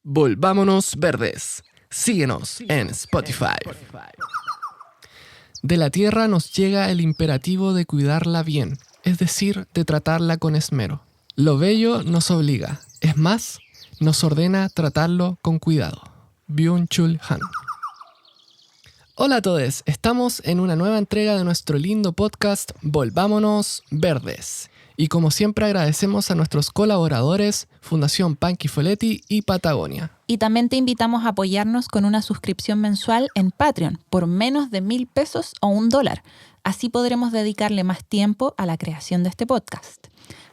Volvámonos verdes. Síguenos en Spotify. De la tierra nos llega el imperativo de cuidarla bien, es decir, de tratarla con esmero. Lo bello nos obliga, es más, nos ordena tratarlo con cuidado. Byung-Chul Han. Hola a todos, estamos en una nueva entrega de nuestro lindo podcast Volvámonos Verdes. Y como siempre agradecemos a nuestros colaboradores Fundación Panqui Folletti y Patagonia. Y también te invitamos a apoyarnos con una suscripción mensual en Patreon por menos de $1,000 o $1. Así podremos dedicarle más tiempo a la creación de este podcast.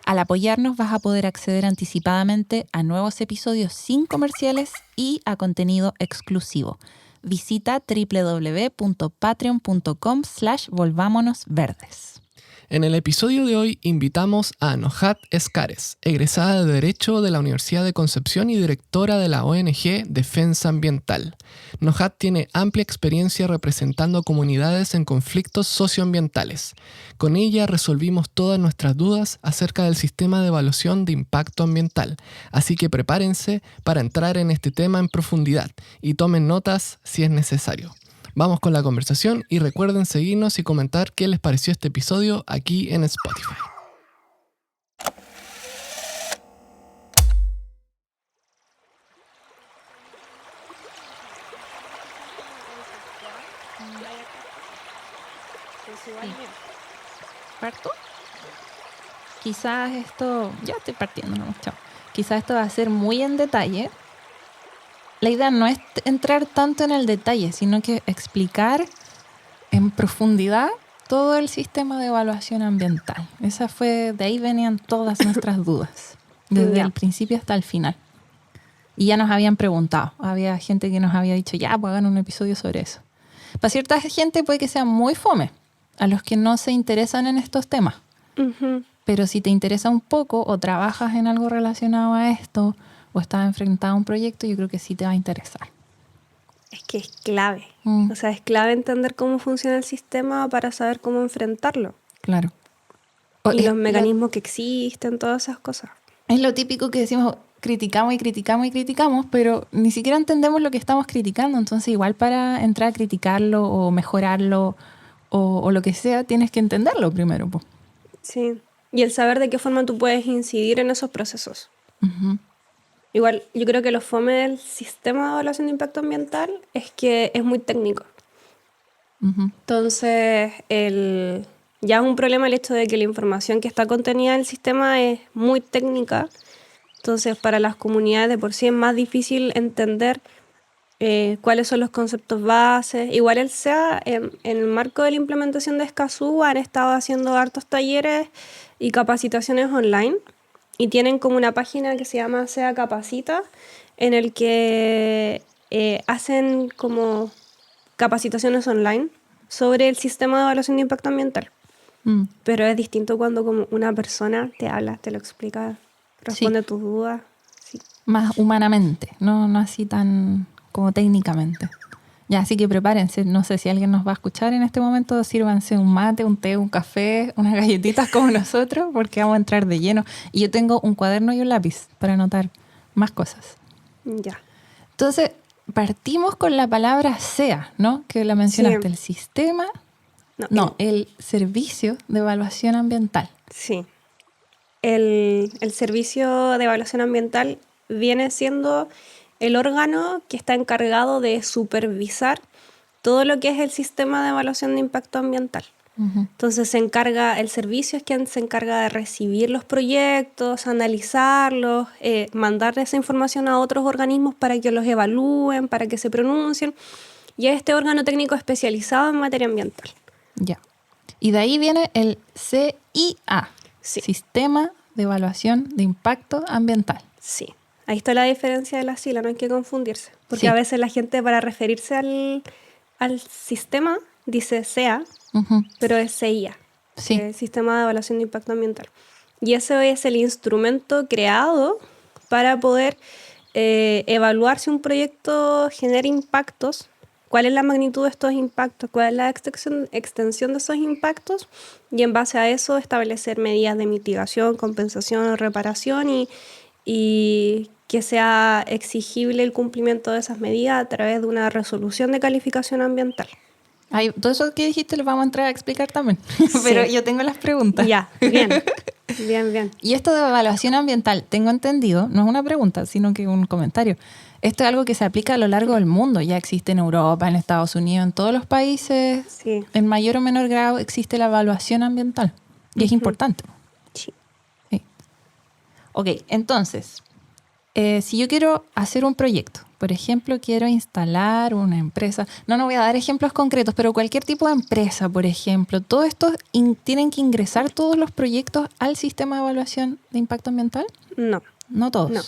Al apoyarnos vas a poder acceder anticipadamente a nuevos episodios sin comerciales y a contenido exclusivo. Visita www.patreon.com/volvámonosverdes. En el episodio de hoy invitamos a Nohat Escares, egresada de Derecho de la Universidad de Concepción y directora de la ONG Defensa Ambiental. Nohat tiene amplia experiencia representando comunidades en conflictos socioambientales. Con ella resolvimos todas nuestras dudas acerca del sistema de evaluación de impacto ambiental, así que prepárense para entrar en este tema en profundidad y tomen notas si es necesario. Vamos con la conversación y recuerden seguirnos y comentar qué les pareció este episodio aquí en Spotify. ¿Parto? Quizás esto... Ya estoy partiendo, no, chao. Quizás esto va a ser muy en detalle. La idea no es entrar tanto en el detalle, sino que explicar en profundidad todo el sistema de evaluación ambiental. De ahí venían todas nuestras dudas, desde el principio hasta el final. Y ya nos habían preguntado, había gente que nos había dicho, ya, pues hagan un episodio sobre eso. Para cierta gente puede que sea muy fome, a los que no se interesan en estos temas. Uh-huh. Pero si te interesa un poco o trabajas en algo relacionado a esto o estás enfrentado a un proyecto, yo creo que sí te va a interesar. Es que es clave. O sea, es clave entender cómo funciona el sistema para saber cómo enfrentarlo. Claro. Y los mecanismos que existen, todas esas cosas. Es lo típico que decimos, criticamos y criticamos y criticamos, pero ni siquiera entendemos lo que estamos criticando. Entonces, igual para entrar a criticarlo o mejorarlo o lo que sea, tienes que entenderlo primero. Po. Sí. Y el saber de qué forma tú puedes incidir en esos procesos. Uh-huh. Igual, yo creo que lo fome del sistema de evaluación de impacto ambiental es que es muy técnico. Uh-huh. Entonces, ya es un problema el hecho de que la información que está contenida en el sistema es muy técnica. Entonces, para las comunidades de por sí es más difícil entender cuáles son los conceptos bases. Igual el SEA, en el marco de la implementación de Escazú, han estado haciendo hartos talleres y capacitaciones online. Y tienen como una página que se llama SEA Capacita, en el que hacen como capacitaciones online sobre el sistema de evaluación de impacto ambiental. Pero es distinto cuando como una persona te habla, te lo explica, responde a tus dudas. Sí. Más humanamente, no así tan como técnicamente. Ya, así que prepárense. No sé si alguien nos va a escuchar en este momento. Sírvanse un mate, un té, un café, unas galletitas como nosotros, porque vamos a entrar de lleno. Y yo tengo un cuaderno y un lápiz para anotar más cosas. Ya. Entonces, partimos con la palabra SEA, ¿no? Que la mencionaste. Sí. El sistema... el servicio de evaluación ambiental. Sí. El servicio de evaluación ambiental viene siendo el órgano que está encargado de supervisar todo lo que es el sistema de evaluación de impacto ambiental. Uh-huh. Entonces el servicio es quien se encarga de recibir los proyectos, analizarlos, mandar esa información a otros organismos para que los evalúen, para que se pronuncien. Y es este órgano técnico especializado en materia ambiental. Ya. Y de ahí viene el CIA, sí. Sistema de Evaluación de Impacto Ambiental. Sí. Ahí está la diferencia de la sigla, no hay que confundirse. Porque a veces la gente para referirse al sistema dice SEA, uh-huh. pero es CIA, sí. Sistema de Evaluación de Impacto Ambiental. Y ese es el instrumento creado para poder evaluar si un proyecto genera impactos, cuál es la magnitud de estos impactos, cuál es la extensión de esos impactos, y en base a eso establecer medidas de mitigación, compensación o reparación y que sea exigible el cumplimiento de esas medidas a través de una resolución de calificación ambiental. Ay, todo eso que dijiste lo vamos a entrar a explicar también. Pero yo tengo las preguntas. Ya, bien. Bien. Y esto de evaluación ambiental, tengo entendido, no es una pregunta, sino que un comentario. Esto es algo que se aplica a lo largo del mundo. Ya existe en Europa, en Estados Unidos, en todos los países. Sí. En mayor o menor grado existe la evaluación ambiental. Y es importante. Sí. Sí. Ok, entonces, si yo quiero hacer un proyecto, por ejemplo, quiero instalar una empresa, no voy a dar ejemplos concretos, pero cualquier tipo de empresa, por ejemplo, todo esto tienen que ingresar todos los proyectos al sistema de evaluación de impacto ambiental. No. No todos. No.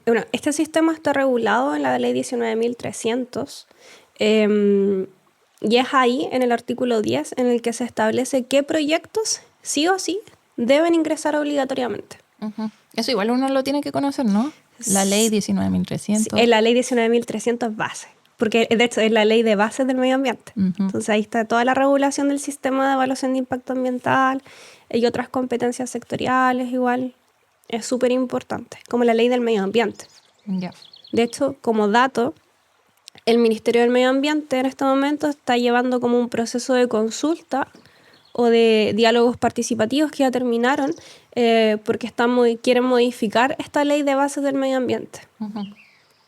Bueno, este sistema está regulado en la ley 19.300 y es ahí, en el artículo 10, en el que se establece qué proyectos sí o sí deben ingresar obligatoriamente. Uh-huh. Eso igual uno lo tiene que conocer, ¿no? La ley 19.300. Sí, la ley 19.300 es base, porque de hecho es la ley de bases del medio ambiente. Uh-huh. Entonces ahí está toda la regulación del sistema de evaluación de impacto ambiental y otras competencias sectoriales igual. Es súper importante, como la ley del medio ambiente. Ya. De hecho, como dato, el Ministerio del Medio Ambiente en este momento está llevando como un proceso de consulta o de diálogos participativos que ya terminaron porque quieren modificar esta ley de bases del medio ambiente. Uh-huh.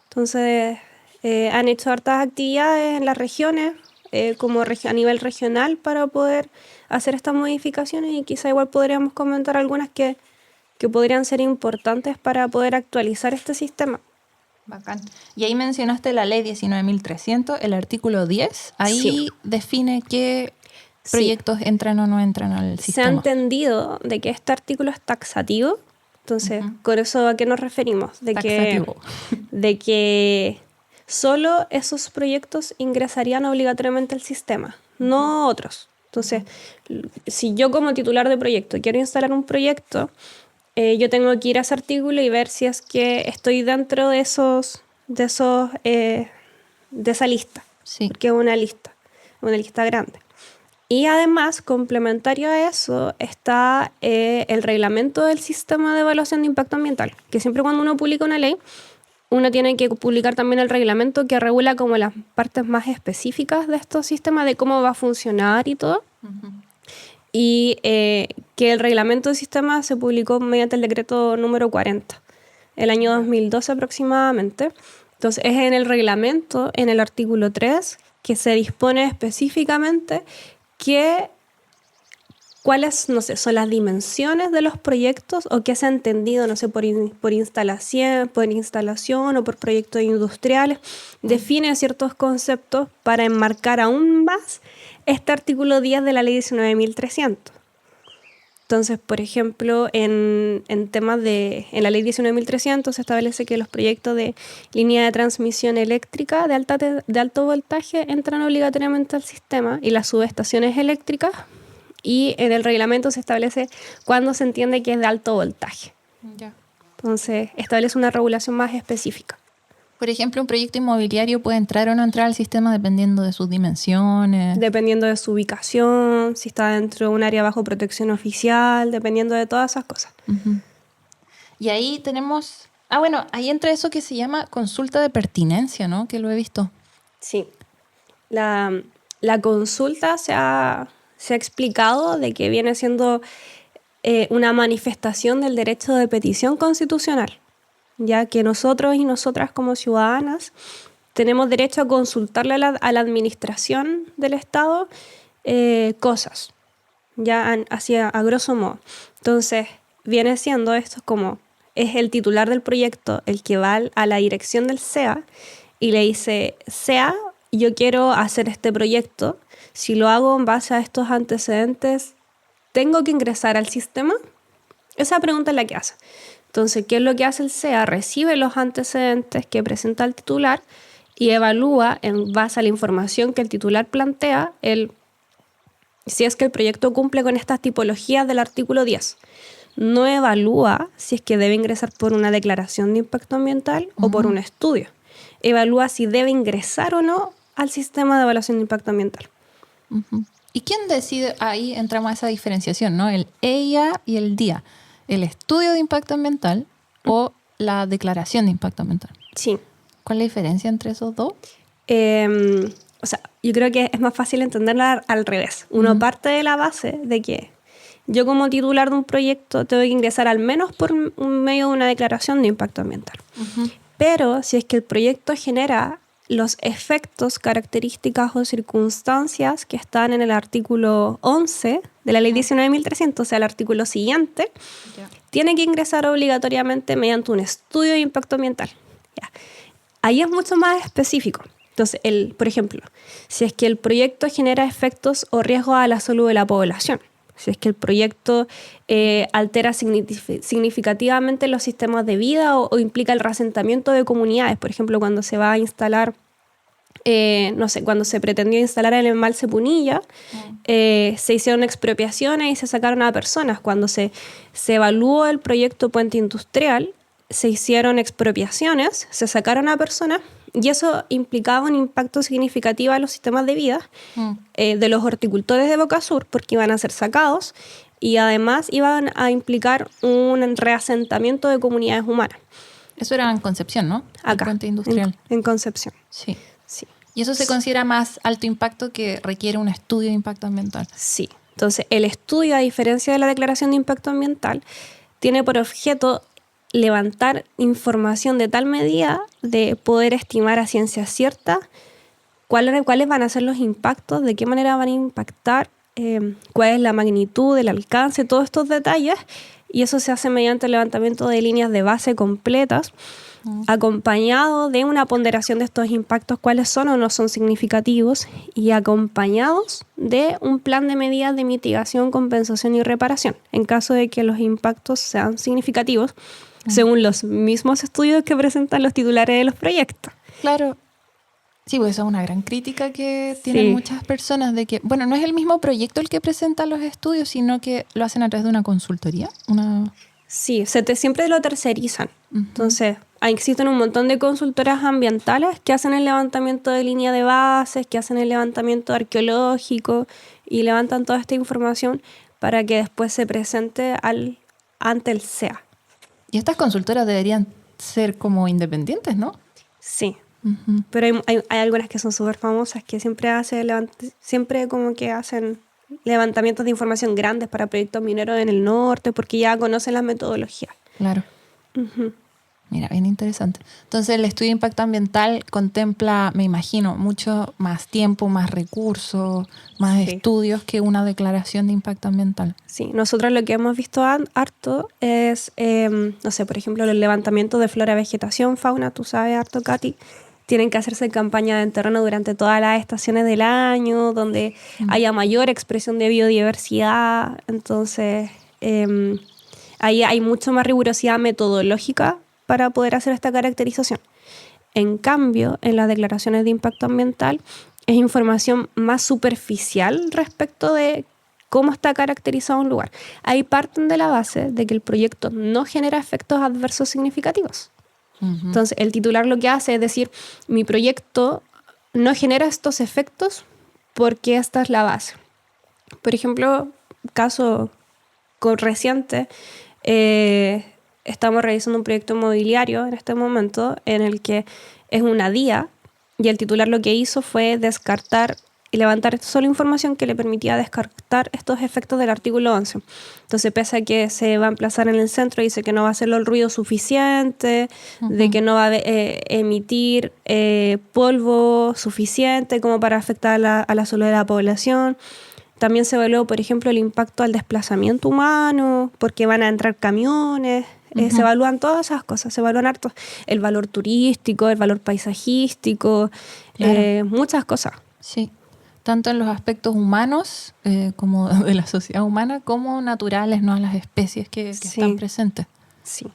Entonces, han hecho hartas actividades en las regiones, como a nivel regional, para poder hacer estas modificaciones y quizá igual podríamos comentar algunas que podrían ser importantes para poder actualizar este sistema. Bacán. Y ahí mencionaste la ley 19.300, el artículo 10. Ahí Sí. define qué proyectos entran o no entran al sistema. Se ha entendido de que este artículo es taxativo. Entonces, ¿con eso a qué nos referimos? Taxativo. De que solo esos proyectos ingresarían obligatoriamente al sistema, no otros. Entonces, si yo como titular de proyecto quiero instalar un proyecto, yo tengo que ir a ese artículo y ver si es que estoy dentro de esa lista. Sí. Porque es una lista grande. Y además, complementario a eso, está el reglamento del sistema de evaluación de impacto ambiental, que siempre cuando uno publica una ley, uno tiene que publicar también el reglamento que regula como las partes más específicas de estos sistemas, de cómo va a funcionar y todo. Uh-huh. Y que el reglamento del sistema se publicó mediante el decreto número 40, el año 2012 aproximadamente. Entonces es en el reglamento, en el artículo 3, que se dispone específicamente cuáles, no sé, son las dimensiones de los proyectos o qué se ha entendido, no sé, por instalación o por proyectos industriales. Define ciertos conceptos para enmarcar aún más este artículo 10 de la ley 19.300. Entonces, por ejemplo, en la ley 19.300 se establece que los proyectos de línea de transmisión eléctrica de alto voltaje entran obligatoriamente al sistema y las subestaciones eléctricas, y en el reglamento se establece cuándo se entiende que es de alto voltaje. Ya. Entonces, establece una regulación más específica. Por ejemplo, un proyecto inmobiliario puede entrar o no entrar al sistema dependiendo de sus dimensiones. Dependiendo de su ubicación, si está dentro de un área bajo protección oficial, dependiendo de todas esas cosas. Uh-huh. Y ahí tenemos... ahí entra eso que se llama consulta de pertinencia, ¿no? Que lo he visto. Sí. La consulta se ha explicado de que viene siendo una manifestación del derecho de petición constitucional, ya que nosotros y nosotras como ciudadanas tenemos derecho a consultarle a la administración del Estado cosas, ya así a grosso modo. Entonces, viene siendo esto como es el titular del proyecto el que va a la dirección del SEA y le dice: SEA, yo quiero hacer este proyecto, si lo hago en base a estos antecedentes, ¿tengo que ingresar al sistema? Esa pregunta es la que hace. Entonces, ¿qué es lo que hace el SEA? Recibe los antecedentes que presenta el titular y evalúa en base a la información que el titular plantea si es que el proyecto cumple con estas tipologías del artículo 10. No evalúa si es que debe ingresar por una declaración de impacto ambiental o por un estudio. Evalúa si debe ingresar o no al sistema de evaluación de impacto ambiental. Uh-huh. ¿Y quién decide? Ahí entramos a esa diferenciación, ¿no? El EIA y el DIA. El estudio de impacto ambiental o la declaración de impacto ambiental. Sí. ¿Cuál es la diferencia entre esos dos? O sea, yo creo que es más fácil entenderla al revés. Uno parte de la base de que yo como titular de un proyecto tengo que ingresar al menos por medio de una declaración de impacto ambiental. Pero si es que el proyecto genera los efectos, características o circunstancias que están en el artículo 11 de la ley 19.300, o sea, el artículo siguiente, tiene que ingresar obligatoriamente mediante un estudio de impacto ambiental. Ya. Ahí es mucho más específico. Entonces, por ejemplo, si es que el proyecto genera efectos o riesgos a la salud de la población, si es que el proyecto altera significativamente los sistemas de vida o implica el reasentamiento de comunidades, por ejemplo, cuando se va a instalar, cuando se pretendió instalar el embalse Punilla, se hicieron expropiaciones y se sacaron a personas. Cuando se evaluó el proyecto Puente Industrial, se hicieron expropiaciones, se sacaron a personas y eso implicaba un impacto significativo a los sistemas de vida de los horticultores de Boca Sur, porque iban a ser sacados y además iban a implicar un reasentamiento de comunidades humanas. Eso era en Concepción, ¿no? Acá, el puente industrial. En Concepción. Sí. Sí. ¿Y eso se considera más alto impacto que requiere un estudio de impacto ambiental? Sí. Entonces, el estudio, a diferencia de la declaración de impacto ambiental, tiene por objeto levantar información de tal medida de poder estimar a ciencia cierta cuáles van a ser los impactos, de qué manera van a impactar, cuál es la magnitud, el alcance, todos estos detalles, y eso se hace mediante el levantamiento de líneas de base completas, acompañado de una ponderación de estos impactos, cuáles son o no son significativos, y acompañados de un plan de medidas de mitigación, compensación y reparación, en caso de que los impactos sean significativos, según los mismos estudios que presentan los titulares de los proyectos. Claro. Sí, pues esa es una gran crítica que tienen muchas personas de que, bueno, no es el mismo proyecto el que presenta los estudios, sino que lo hacen a través de una consultoría. Sí, siempre lo tercerizan. Entonces, existen un montón de consultoras ambientales que hacen el levantamiento de línea de bases, que hacen el levantamiento arqueológico y levantan toda esta información para que después se presente ante el SEA. Y estas consultoras deberían ser como independientes, ¿no? Sí. Pero hay algunas que son súper famosas que siempre como que hacen levantamientos de información grandes para proyectos mineros en el norte porque ya conocen las metodologías. Claro. Mira, bien interesante. Entonces el estudio de impacto ambiental contempla, me imagino, mucho más tiempo, más recursos, más estudios que una declaración de impacto ambiental. Sí, nosotros lo que hemos visto harto es, no sé, por ejemplo, el levantamiento de flora, vegetación, fauna, tú sabes harto, Katy. Tienen que hacerse campañas en terreno durante todas las estaciones del año, donde haya mayor expresión de biodiversidad. Entonces, ahí hay mucho más rigurosidad metodológica para poder hacer esta caracterización. En cambio, en las declaraciones de impacto ambiental es información más superficial respecto de cómo está caracterizado un lugar. Ahí parten de la base de que el proyecto no genera efectos adversos significativos. Entonces, el titular lo que hace es decir, mi proyecto no genera estos efectos porque esta es la base. Por ejemplo, caso reciente, estamos realizando un proyecto inmobiliario en este momento en el que es una DIA y el titular lo que hizo fue descartar y levantar solo información que le permitía descartar estos efectos del artículo 11. Entonces, pese a que se va a emplazar en el centro, dice que no va a hacer el ruido suficiente, de que no va a emitir polvo suficiente como para afectar a la salud de la población. También se evaluó, por ejemplo, el impacto al desplazamiento humano, porque van a entrar camiones. Se evalúan todas esas cosas, se evalúan harto. El valor turístico, el valor paisajístico, muchas cosas. Sí, tanto en los aspectos humanos, como de la sociedad humana, como naturales, ¿no? A las especies que están presentes. Sí.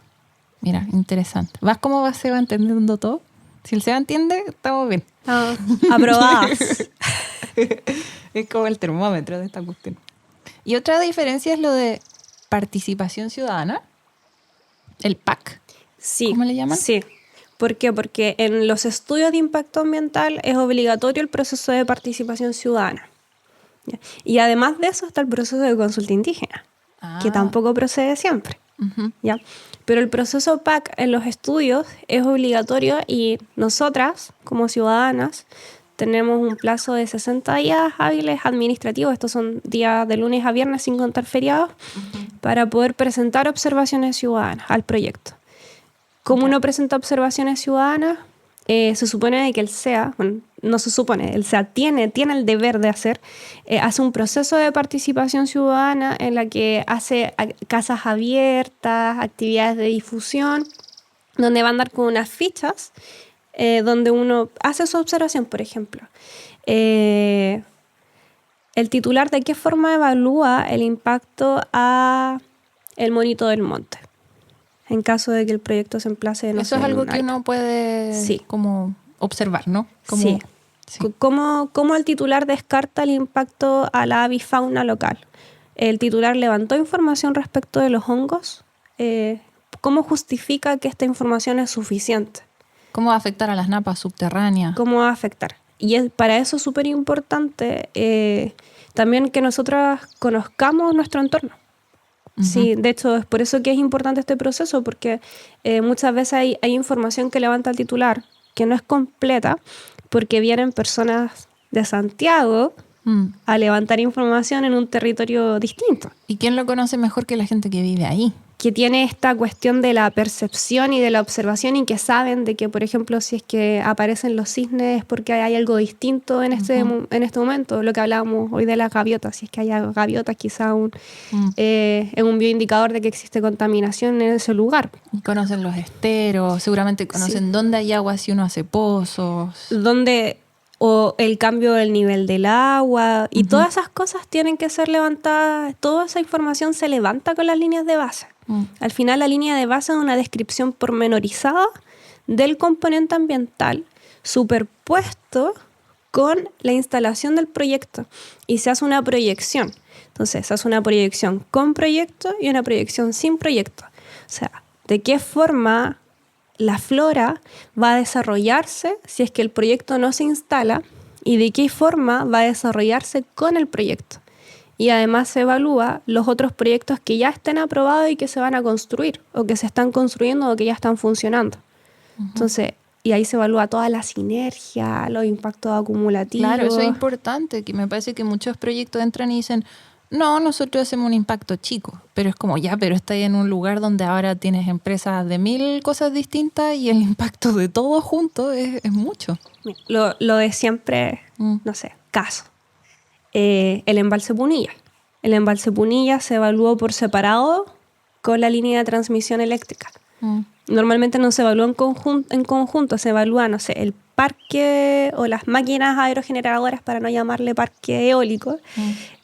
Mira, interesante. ¿Vas cómo se va entendiendo todo? Si el Seba entiende, estamos bien. Aprobadas. Es como el termómetro de esta cuestión. Y otra diferencia es lo de participación ciudadana, el PAC. Sí. ¿Cómo le llaman? Sí. ¿Por qué? Porque en los estudios de impacto ambiental es obligatorio el proceso de participación ciudadana. ¿Ya? Y además de eso está el proceso de consulta indígena, que tampoco procede siempre. ¿Ya? Pero el proceso PAC en los estudios es obligatorio y nosotras, como ciudadanas, tenemos un plazo de 60 días hábiles administrativos, estos son días de lunes a viernes sin contar feriados, para poder presentar observaciones ciudadanas al proyecto. ¿Cómo uno presenta observaciones ciudadanas? Se supone de que el SEA, bueno, no se supone, el SEA tiene el deber de hace un proceso de participación ciudadana en la que hace casas abiertas, actividades de difusión, donde va a andar con unas fichas, donde uno hace su observación, por ejemplo. El titular de qué forma evalúa el impacto a el monito del monte, en caso de que el proyecto se emplace en Eso es algo que uno puede como observar, ¿no? Como, sí. ¿Cómo el titular descarta el impacto a la avifauna local? El titular levantó información respecto de los hongos. ¿Cómo justifica que esta información es suficiente? ¿Cómo va a afectar a las napas subterráneas? ¿Cómo va a afectar? Y para eso es súper importante también que nosotras conozcamos nuestro entorno. Sí, de hecho es por eso que es importante este proceso, porque muchas veces hay información que levanta el titular que no es completa, porque vienen personas de Santiago a levantar información en un territorio distinto. ¿Y quién lo conoce mejor que la gente que vive ahí? Que tiene esta cuestión de la percepción y de la observación y que saben de que, por ejemplo, si es que aparecen los cisnes es porque hay algo distinto en este momento. Lo que hablábamos hoy de las gaviotas, si es que hay gaviotas, quizá es un bioindicador de que existe contaminación en ese lugar. Y conocen los esteros, seguramente conocen dónde hay agua si uno hace pozos. O el cambio del nivel del agua, y todas esas cosas tienen que ser levantadas, toda esa información se levanta con las líneas de base. Al final la línea de base es una descripción pormenorizada del componente ambiental superpuesto con la instalación del proyecto y se hace una proyección. Entonces se hace una proyección con proyecto y una proyección sin proyecto. O sea, ¿de qué forma la flora va a desarrollarse si es que el proyecto no se instala y de qué forma va a desarrollarse con el proyecto? Y además se evalúa los otros proyectos que ya estén aprobados y que se van a construir, o que se están construyendo o que ya están funcionando. Entonces, y ahí se evalúa toda la sinergia, los impactos acumulativos. Claro, eso es importante, que me parece que muchos proyectos entran y dicen, no, nosotros hacemos un impacto chico, pero es como pero está ahí en un lugar donde ahora tienes empresas de 1000 cosas distintas y el impacto de todo junto es mucho. Lo de siempre, no sé, caso. El embalse Punilla. El embalse Punilla se evaluó por separado con la línea de transmisión eléctrica. Normalmente no se evalúa en conjunto, se evalúa, no sé, el parque o las máquinas aerogeneradoras, para no llamarle parque eólico,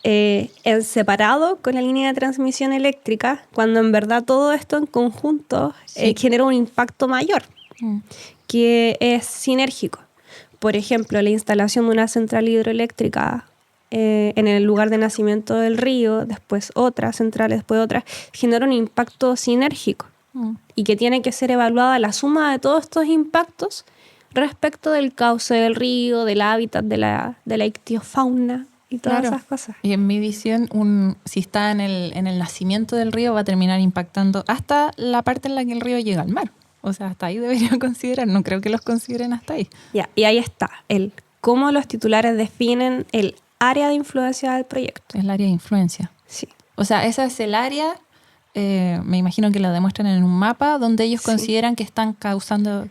en separado con la línea de transmisión eléctrica, cuando en verdad todo esto en conjunto genera un impacto mayor, que es sinérgico. Por ejemplo, la instalación de una central hidroeléctrica en el lugar de nacimiento del río, después otra central, después otra, genera un impacto sinérgico y que tiene que ser evaluada la suma de todos estos impactos respecto del cauce del río, del hábitat, de la ictiofauna y todas esas cosas. Y en mi visión, si está en el nacimiento del río, va a terminar impactando hasta la parte en la que el río llega al mar. O sea, hasta ahí deberían considerar, no creo que los consideren hasta ahí. Y ahí está, cómo los titulares definen el área de influencia del proyecto. El área de influencia. Sí. O sea, esa es el área, me imagino que lo demuestran en un mapa, donde ellos consideran que están causando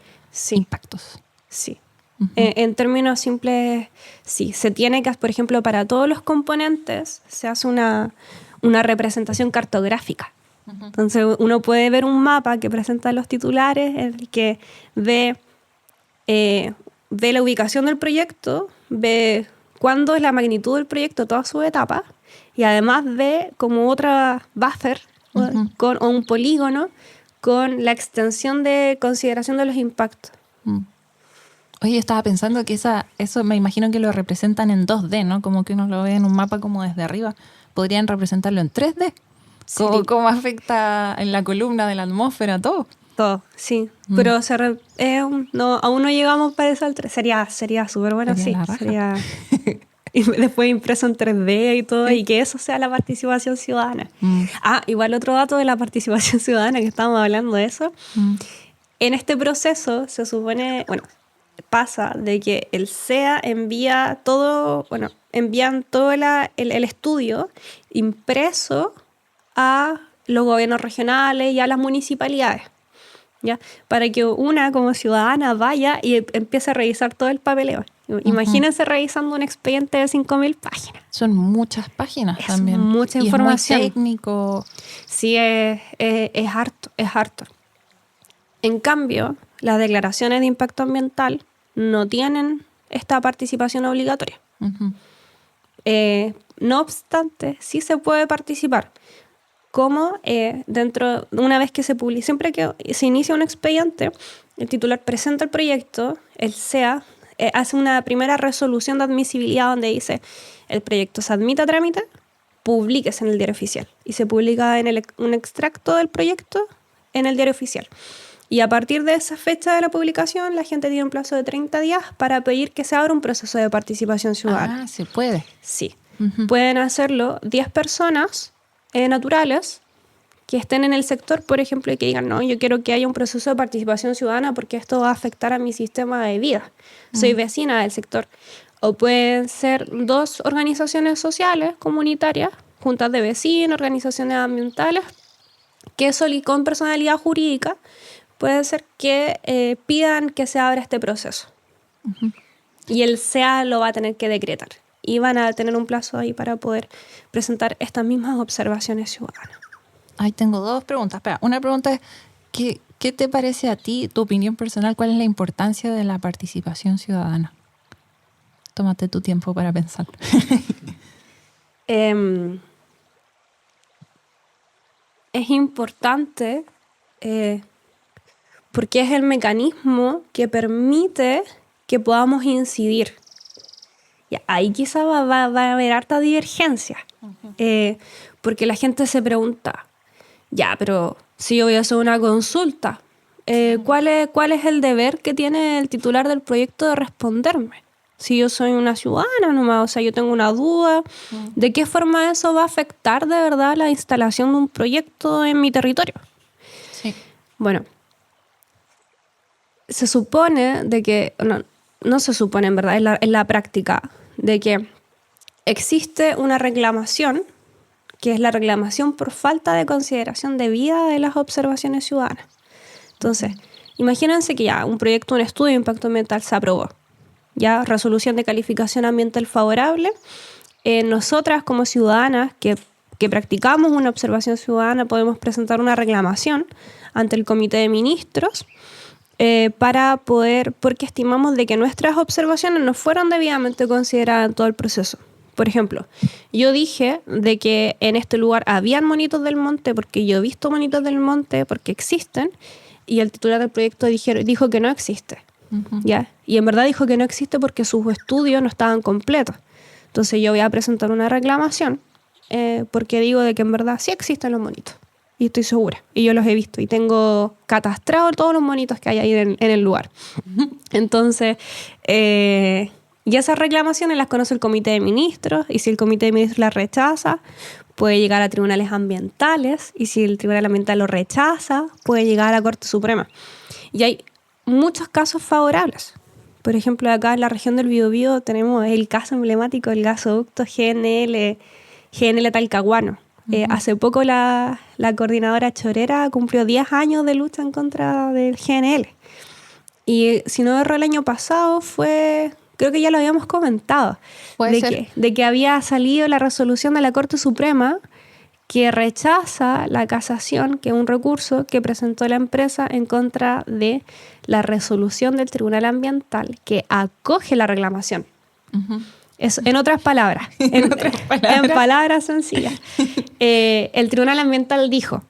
impactos. Sí. En términos simples, sí. Se tiene que, por ejemplo, para todos los componentes, se hace una representación cartográfica. Entonces, uno puede ver un mapa que presenta los titulares, en el que ve la ubicación del proyecto, ve cuándo es la magnitud del proyecto, todas sus etapas, y además ve como otra buffer o un polígono con la extensión de consideración de los impactos. Oye, estaba pensando que eso me imagino que lo representan en 2D, ¿no? Como que uno lo ve en un mapa como desde arriba. ¿Podrían representarlo en 3D? Sí. ¿Cómo afecta en la columna de la atmósfera todo? Todo, sí. Pero aún no llegamos para eso al 3. Sería súper bueno, Sería sí. la raja. y después impreso en 3D y todo, y que eso sea la participación ciudadana. Igual otro dato de la participación ciudadana, que estábamos hablando de eso. En este proceso se supone, pasa de que el CEA envían todo el estudio impreso a los gobiernos regionales y a las municipalidades, ¿ya? Para que una como ciudadana vaya y empiece a revisar todo el papeleo. Imagínense revisando un expediente de 5.000 páginas. Son muchas páginas también. Mucha y información. Es muy técnico. Sí, es harto. En cambio, las declaraciones de impacto ambiental no tienen esta participación obligatoria. No obstante, sí se puede participar. Como una vez que se publica, siempre que se inicia un expediente, el titular presenta el proyecto, el CEA hace una primera resolución de admisibilidad donde dice: el proyecto se admite a trámite, publíquese en el diario oficial. Y se publica un extracto del proyecto en el diario oficial. Y a partir de esa fecha de la publicación, la gente tiene un plazo de 30 días para pedir que se abra un proceso de participación ciudadana. Se puede. Sí. Pueden hacerlo 10 personas naturales que estén en el sector, por ejemplo, y que digan: no, yo quiero que haya un proceso de participación ciudadana porque esto va a afectar a mi sistema de vida. Soy vecina del sector. O pueden ser 2 organizaciones sociales, comunitarias, juntas de vecinos, organizaciones ambientales, que con personalidad jurídica puede ser que pidan que se abra este proceso. Y el CEA lo va a tener que decretar. Y van a tener un plazo ahí para poder presentar estas mismas observaciones ciudadanas. Ahí tengo 2 preguntas. Espera, una pregunta es, ¿qué te parece a ti, tu opinión personal, cuál es la importancia de la participación ciudadana? Tómate tu tiempo para pensar. Es importante porque es el mecanismo que permite que podamos incidir. Y ahí quizá va a haber harta divergencia, porque la gente se pregunta: ya, pero si yo voy a hacer una consulta, ¿cuál es el deber que tiene el titular del proyecto de responderme? Si yo soy una ciudadana nomás, o sea, yo tengo una duda, ¿de qué forma eso va a afectar de verdad la instalación de un proyecto en mi territorio? Sí. Bueno, se supone de que, no se supone en verdad, es la práctica, de que existe una reclamación, que es la reclamación por falta de consideración debida de las observaciones ciudadanas. Entonces, imagínense que ya un proyecto, un estudio de impacto ambiental se aprobó. Ya, resolución de calificación ambiental favorable. Nosotras como ciudadanas que practicamos una observación ciudadana podemos presentar una reclamación ante el Comité de Ministros porque estimamos de que nuestras observaciones no fueron debidamente consideradas en todo el proceso. Por ejemplo, yo dije de que en este lugar habían monitos del monte porque yo he visto monitos del monte porque existen, y el titular del proyecto dijo que no existe. ¿Ya? Y en verdad dijo que no existe porque sus estudios no estaban completos. Entonces yo voy a presentar una reclamación porque digo de que en verdad sí existen los monitos. Y estoy segura. Y yo los he visto. Y tengo catastrado todos los monitos que hay ahí en el lugar. Entonces, y esas reclamaciones las conoce el Comité de Ministros. Y si el Comité de Ministros las rechaza, puede llegar a tribunales ambientales. Y si el Tribunal Ambiental lo rechaza, puede llegar a la Corte Suprema. Y hay muchos casos favorables. Por ejemplo, acá en la región del Biobío tenemos el caso emblemático del gasoducto GNL Talcahuano. Hace poco la coordinadora Chorera cumplió 10 años de lucha en contra del GNL. Y si no erro, el año pasado creo que ya lo habíamos comentado, de que había salido la resolución de la Corte Suprema que rechaza la casación, que es un recurso que presentó la empresa en contra de la resolución del Tribunal Ambiental que acoge la reclamación. Eso, en otras palabras, en palabras sencillas, el Tribunal Ambiental dijo: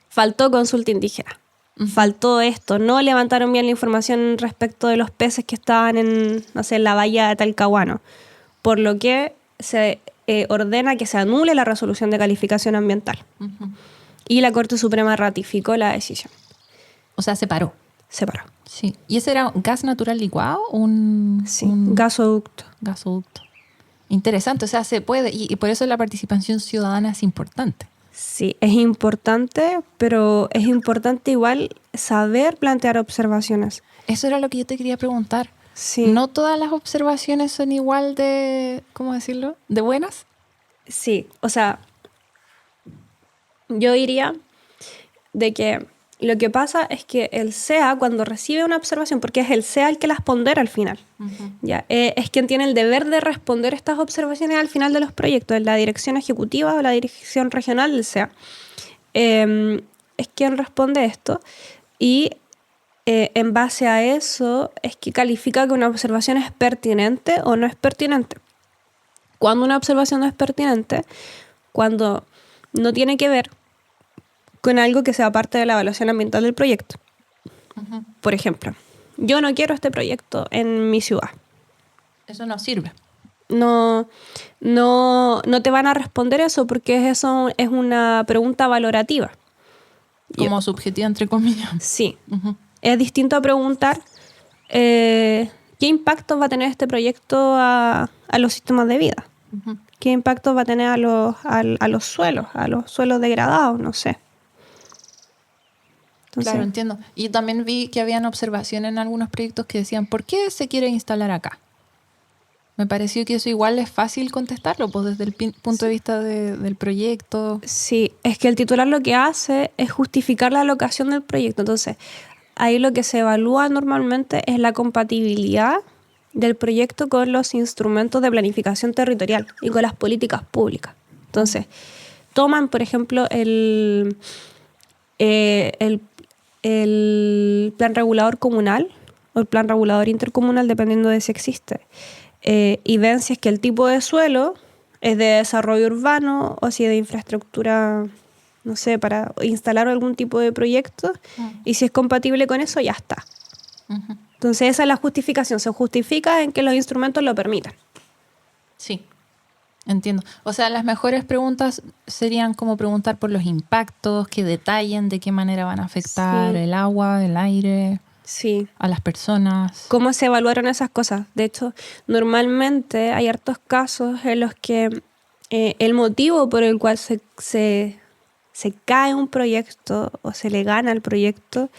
faltó consulta indígena, faltó esto, no levantaron bien la información respecto de los peces que estaban en la bahía de Talcahuano, por lo que se ordena que se anule la resolución de calificación ambiental. Y la Corte Suprema ratificó la decisión. O sea, se paró. Sí. ¿Y ese era gas natural licuado? Sí, gasoducto. Gasoducto. Interesante, o sea, se puede, y por eso la participación ciudadana es importante. Sí, es importante, pero es importante igual saber plantear observaciones. Eso era lo que yo te quería preguntar. Sí, ¿No todas las observaciones son igual de, ¿cómo decirlo?, de buenas? sí. O sea, yo diría de que lo que pasa es que el SEA, cuando recibe una observación, porque es el SEA el que las pondera al final, ¿ya? Es quien tiene el deber de responder estas observaciones al final de los proyectos, en la dirección ejecutiva o la dirección regional del SEA. Es quien responde esto y en base a eso es que califica que una observación es pertinente o no es pertinente. Cuando una observación no es pertinente, cuando no tiene que ver con algo que sea parte de la evaluación ambiental del proyecto. Por ejemplo, yo no quiero este proyecto en mi ciudad. Eso no sirve. No te van a responder eso porque eso es una pregunta valorativa. Como subjetiva, entre comillas. Sí. Es distinto a preguntar qué impacto va a tener este proyecto a los sistemas de vida. ¿Qué impacto va a tener a los suelos degradados? No sé. Entonces, Claro, entiendo. Y también vi que habían observaciones en algunos proyectos que decían, ¿por qué se quiere instalar acá? Me pareció que eso igual es fácil contestarlo, pues desde el punto de vista del proyecto. sí, es que el titular lo que hace es justificar la locación del proyecto. Entonces, ahí lo que se evalúa normalmente es la compatibilidad del proyecto con los instrumentos de planificación territorial y con las políticas públicas. Entonces, toman, por ejemplo, el plan regulador comunal o el plan regulador intercomunal, dependiendo de si existe, y ven si es que el tipo de suelo es de desarrollo urbano o si es de infraestructura, no sé, para instalar algún tipo de proyecto, y si es compatible con eso, ya está. Entonces esa es la justificación, se justifica en que los instrumentos lo permitan. Sí, entiendo. O sea, las mejores preguntas serían como preguntar por los impactos, que detallen de qué manera van a afectar Sí. el agua, el aire, Sí. a las personas. ¿Cómo se evaluaron esas cosas? De hecho, normalmente hay hartos casos en los que el motivo por el cual se cae un proyecto o se le gana el proyecto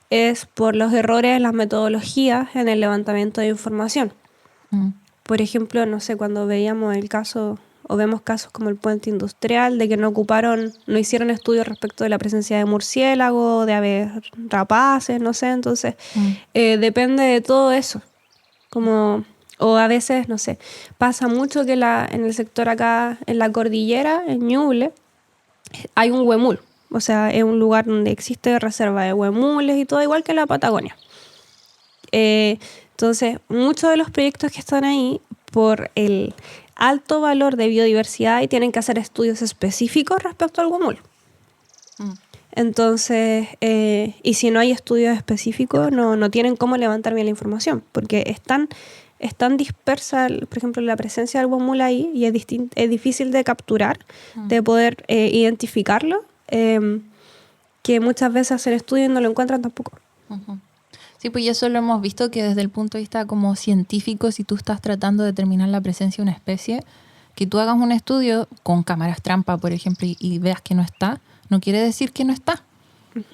es por los errores en las metodologías en el levantamiento de información. Por ejemplo, no sé, cuando veíamos el caso o vemos casos como el puente industrial, de que no hicieron estudios respecto de la presencia de murciélagos, de aves rapaces, no sé, entonces depende de todo eso. O a veces, no sé, pasa mucho que en el sector acá, en la cordillera, en Ñuble, hay un huemul. O sea, es un lugar donde existe reserva de huemules y todo, igual que en la Patagonia. Entonces, muchos de los proyectos que están ahí, por el alto valor de biodiversidad, y tienen que hacer estudios específicos respecto al huemul. Entonces, y si no hay estudios específicos, no tienen cómo levantar bien la información, porque es tan dispersa, por ejemplo, la presencia del huemul ahí, y es difícil de capturar, de poder identificarlo, que muchas veces hacen estudios y no lo encuentran tampoco. Sí, pues y eso lo hemos visto que desde el punto de vista como científico, si tú estás tratando de determinar la presencia de una especie, que tú hagas un estudio con cámaras trampa, por ejemplo, y veas que no está, no quiere decir que no está.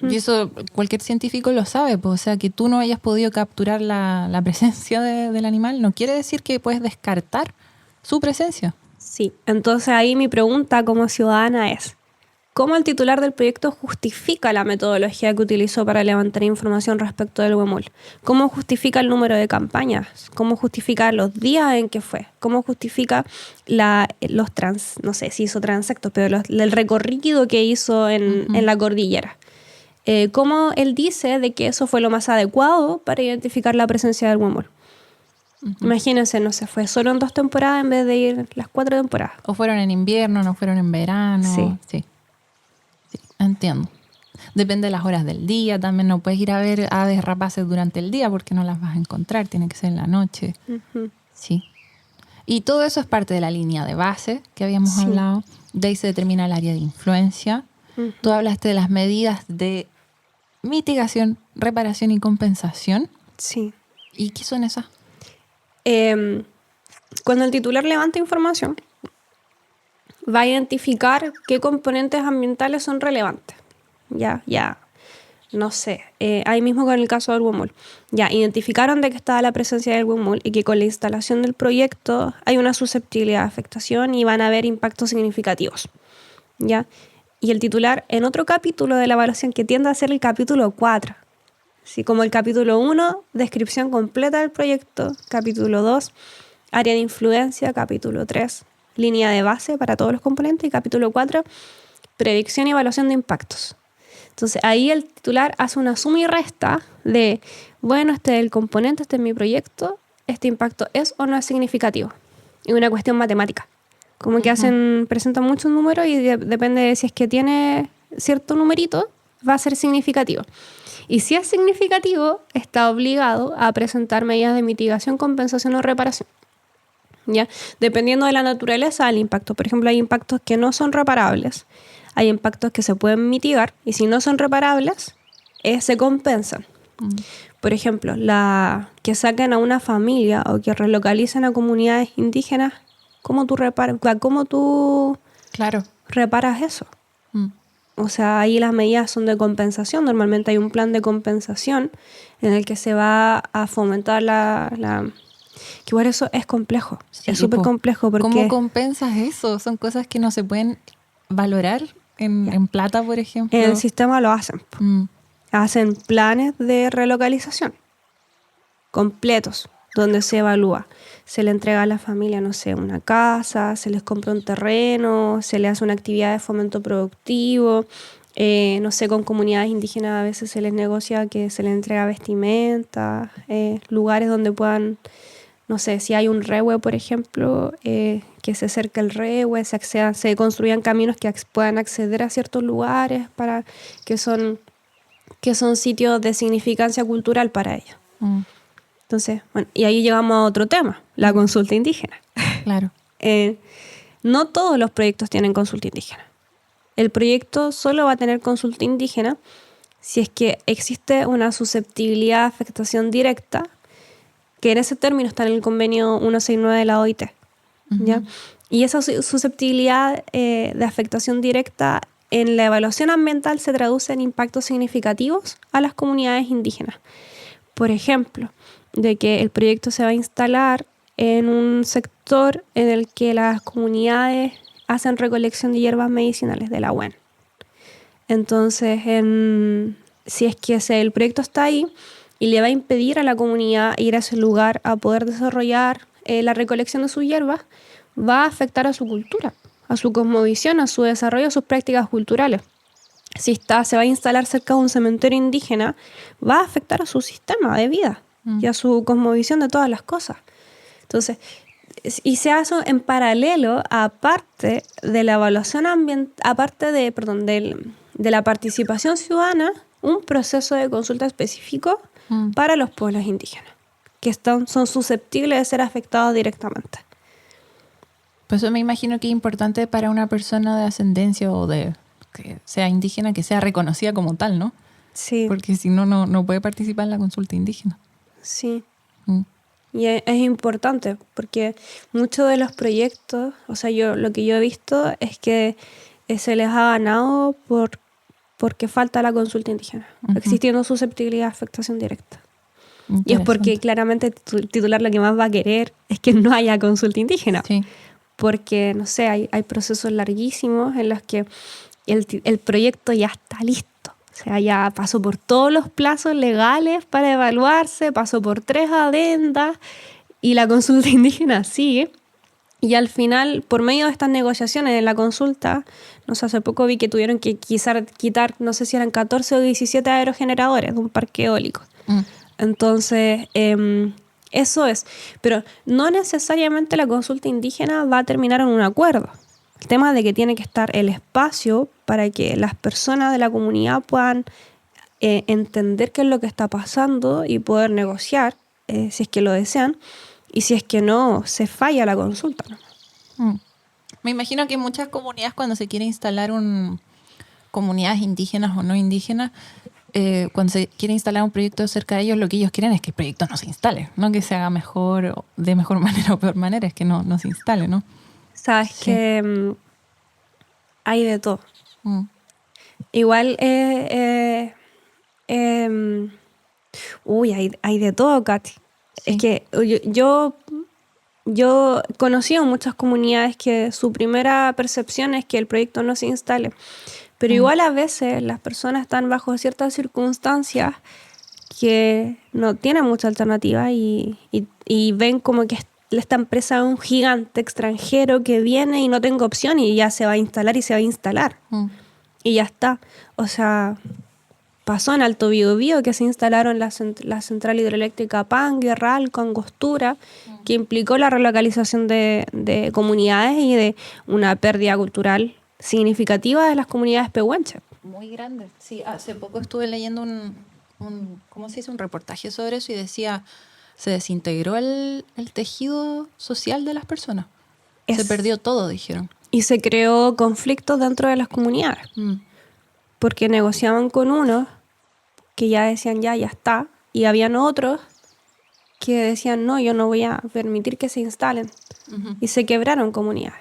Y eso cualquier científico lo sabe, pues, o sea, que tú no hayas podido capturar la presencia del animal, no quiere decir que puedes descartar su presencia. Sí, entonces ahí mi pregunta como ciudadana es, ¿cómo el titular del proyecto justifica la metodología que utilizó para levantar información respecto del huemul? ¿Cómo justifica el número de campañas? ¿Cómo justifica los días en que fue? ¿Cómo justifica no sé si hizo transectos, pero el recorrido que hizo en la cordillera? ¿Cómo él dice de que eso fue lo más adecuado para identificar la presencia del huemul? Imagínense, no se fue solo en 2 temporadas en vez de ir las 4 temporadas. O fueron en invierno, no fueron en verano. Sí, entiendo. Depende de las horas del día. También no puedes ir a ver aves rapaces durante el día porque no las vas a encontrar. Tiene que ser en la noche. Sí. Y todo eso es parte de la línea de base que habíamos hablado. De ahí se determina el área de influencia. Tú hablaste de las medidas de mitigación, reparación y compensación. Sí. ¿Y qué son esas? Cuando el titular levanta información, va a identificar qué componentes ambientales son relevantes. Ya, no sé, ahí mismo con el caso del Huemul. Ya, identificaron de que estaba la presencia del Huemul y que con la instalación del proyecto hay una susceptibilidad de afectación y van a haber impactos significativos. ¿Ya? Y el titular, en otro capítulo de la evaluación, que tiende a ser el capítulo 4, ¿sí? Como el capítulo 1, descripción completa del proyecto, capítulo 2, área de influencia, capítulo 3, línea de base para todos los componentes, y capítulo 4, predicción y evaluación de impactos. Entonces ahí el titular hace una suma y resta de, bueno, este es el componente, este es mi proyecto, este impacto es o no es significativo. Es una cuestión matemática. Como que presentan muchos números y depende de si es que tiene cierto numerito, va a ser significativo. Y si es significativo, está obligado a presentar medidas de mitigación, compensación o reparación. ¿Ya? Dependiendo de la naturaleza del impacto. Por ejemplo, hay impactos que no son reparables, hay impactos que se pueden mitigar y si no son reparables, se compensan. Por ejemplo, que saquen a una familia o que relocalicen a comunidades indígenas, ¿cómo tú Claro. reparas eso? O sea, ahí las medidas son de compensación. Normalmente hay un plan de compensación en el que se va a fomentar que por eso es complejo. Sí, es súper complejo porque... ¿Cómo compensas eso? Son cosas que no se pueden valorar en plata, por ejemplo. En el sistema lo hacen. Hacen planes de relocalización completos, donde se evalúa. Se le entrega a la familia, no sé, una casa, se les compra un terreno, se le hace una actividad de fomento productivo, no sé, con comunidades indígenas a veces se les negocia que se les entrega vestimenta, lugares donde puedan, no sé, si hay un rehue, por ejemplo, que se acerque el rehue, se construyan caminos que puedan acceder a ciertos lugares para que son sitios de significancia cultural para ellos. Entonces, bueno, y ahí llegamos a otro tema, la consulta indígena. Claro. No todos los proyectos tienen consulta indígena. El proyecto solo va a tener consulta indígena si es que existe una susceptibilidad de afectación directa, que en ese término está en el convenio 169 de la OIT. ¿Ya? Y esa susceptibilidad de afectación directa en la evaluación ambiental se traduce en impactos significativos a las comunidades indígenas. Por ejemplo, de que el proyecto se va a instalar en un sector en el que las comunidades hacen recolección de hierbas medicinales de la UEN. Entonces, si es que el proyecto está ahí y le va a impedir a la comunidad ir a ese lugar a poder desarrollar la recolección de sus hierbas, va a afectar a su cultura, a su cosmovisión, a su desarrollo, a sus prácticas culturales. Si se va a instalar cerca de un cementerio indígena, va a afectar a su sistema de vida y a su cosmovisión de todas las cosas. Entonces, y se hace en paralelo, aparte de la evaluación ambiental, aparte de la participación ciudadana, un proceso de consulta específico para los pueblos indígenas, que son susceptibles de ser afectados directamente. Pues eso me imagino que es importante para una persona de ascendencia o de que sea indígena, que sea reconocida como tal, ¿no? Sí. Porque si no, no puede participar en la consulta indígena. Sí. Y es importante porque muchos de los proyectos, o sea, lo que yo he visto es que se les ha ganado porque falta la consulta indígena, existiendo susceptibilidad de afectación directa. Y es porque claramente el titular lo que más va a querer es que no haya consulta indígena. Sí. Porque, no sé, hay procesos larguísimos en los que el proyecto ya está listo. O sea, ya pasó por todos los plazos legales para evaluarse, pasó por 3 adendas y la consulta indígena sigue. Y al final, por medio de estas negociaciones en la consulta, no sé, hace poco vi que tuvieron que quitar, no sé si eran 14 o 17 aerogeneradores de un parque eólico. Entonces, eso es. Pero no necesariamente la consulta indígena va a terminar en un acuerdo. El tema de que tiene que estar el espacio para que las personas de la comunidad puedan entender qué es lo que está pasando y poder negociar, si es que lo desean, y si es que no, se falla la consulta, ¿no? Me imagino que muchas comunidades, cuando se quiere instalar comunidades indígenas o no indígenas, cuando se quiere instalar un proyecto cerca de ellos, lo que ellos quieren es que el proyecto no se instale, no que se haga mejor o de mejor manera o peor manera, es que no se instale, ¿no? Sabes Sí. que hay de todo. Mm. Igual, hay de todo, Katy. Sí. Es que yo he conocido muchas comunidades que su primera percepción es que el proyecto no se instale. Pero igual a veces las personas están bajo ciertas circunstancias que no tienen mucha alternativa y ven como que esta empresa es un gigante extranjero que viene y no tengo opción y ya se va a instalar y se va a instalar. Mm. Y ya está. O sea, pasó en Alto Biobío que se instalaron la central hidroeléctrica Pangue, Ralco, Angostura, que implicó la relocalización de comunidades y de una pérdida cultural significativa de las comunidades pehuenches. Muy grande. Sí, hace poco estuve leyendo ¿cómo se dice? Un reportaje sobre eso y decía, se desintegró el tejido social de las personas. Se perdió todo, dijeron. Y se creó conflictos dentro de las comunidades, porque negociaban con unos que ya decían ya está, y habían otros que decían no, yo no voy a permitir que se instalen. Ujú. Y se quebraron comunidades.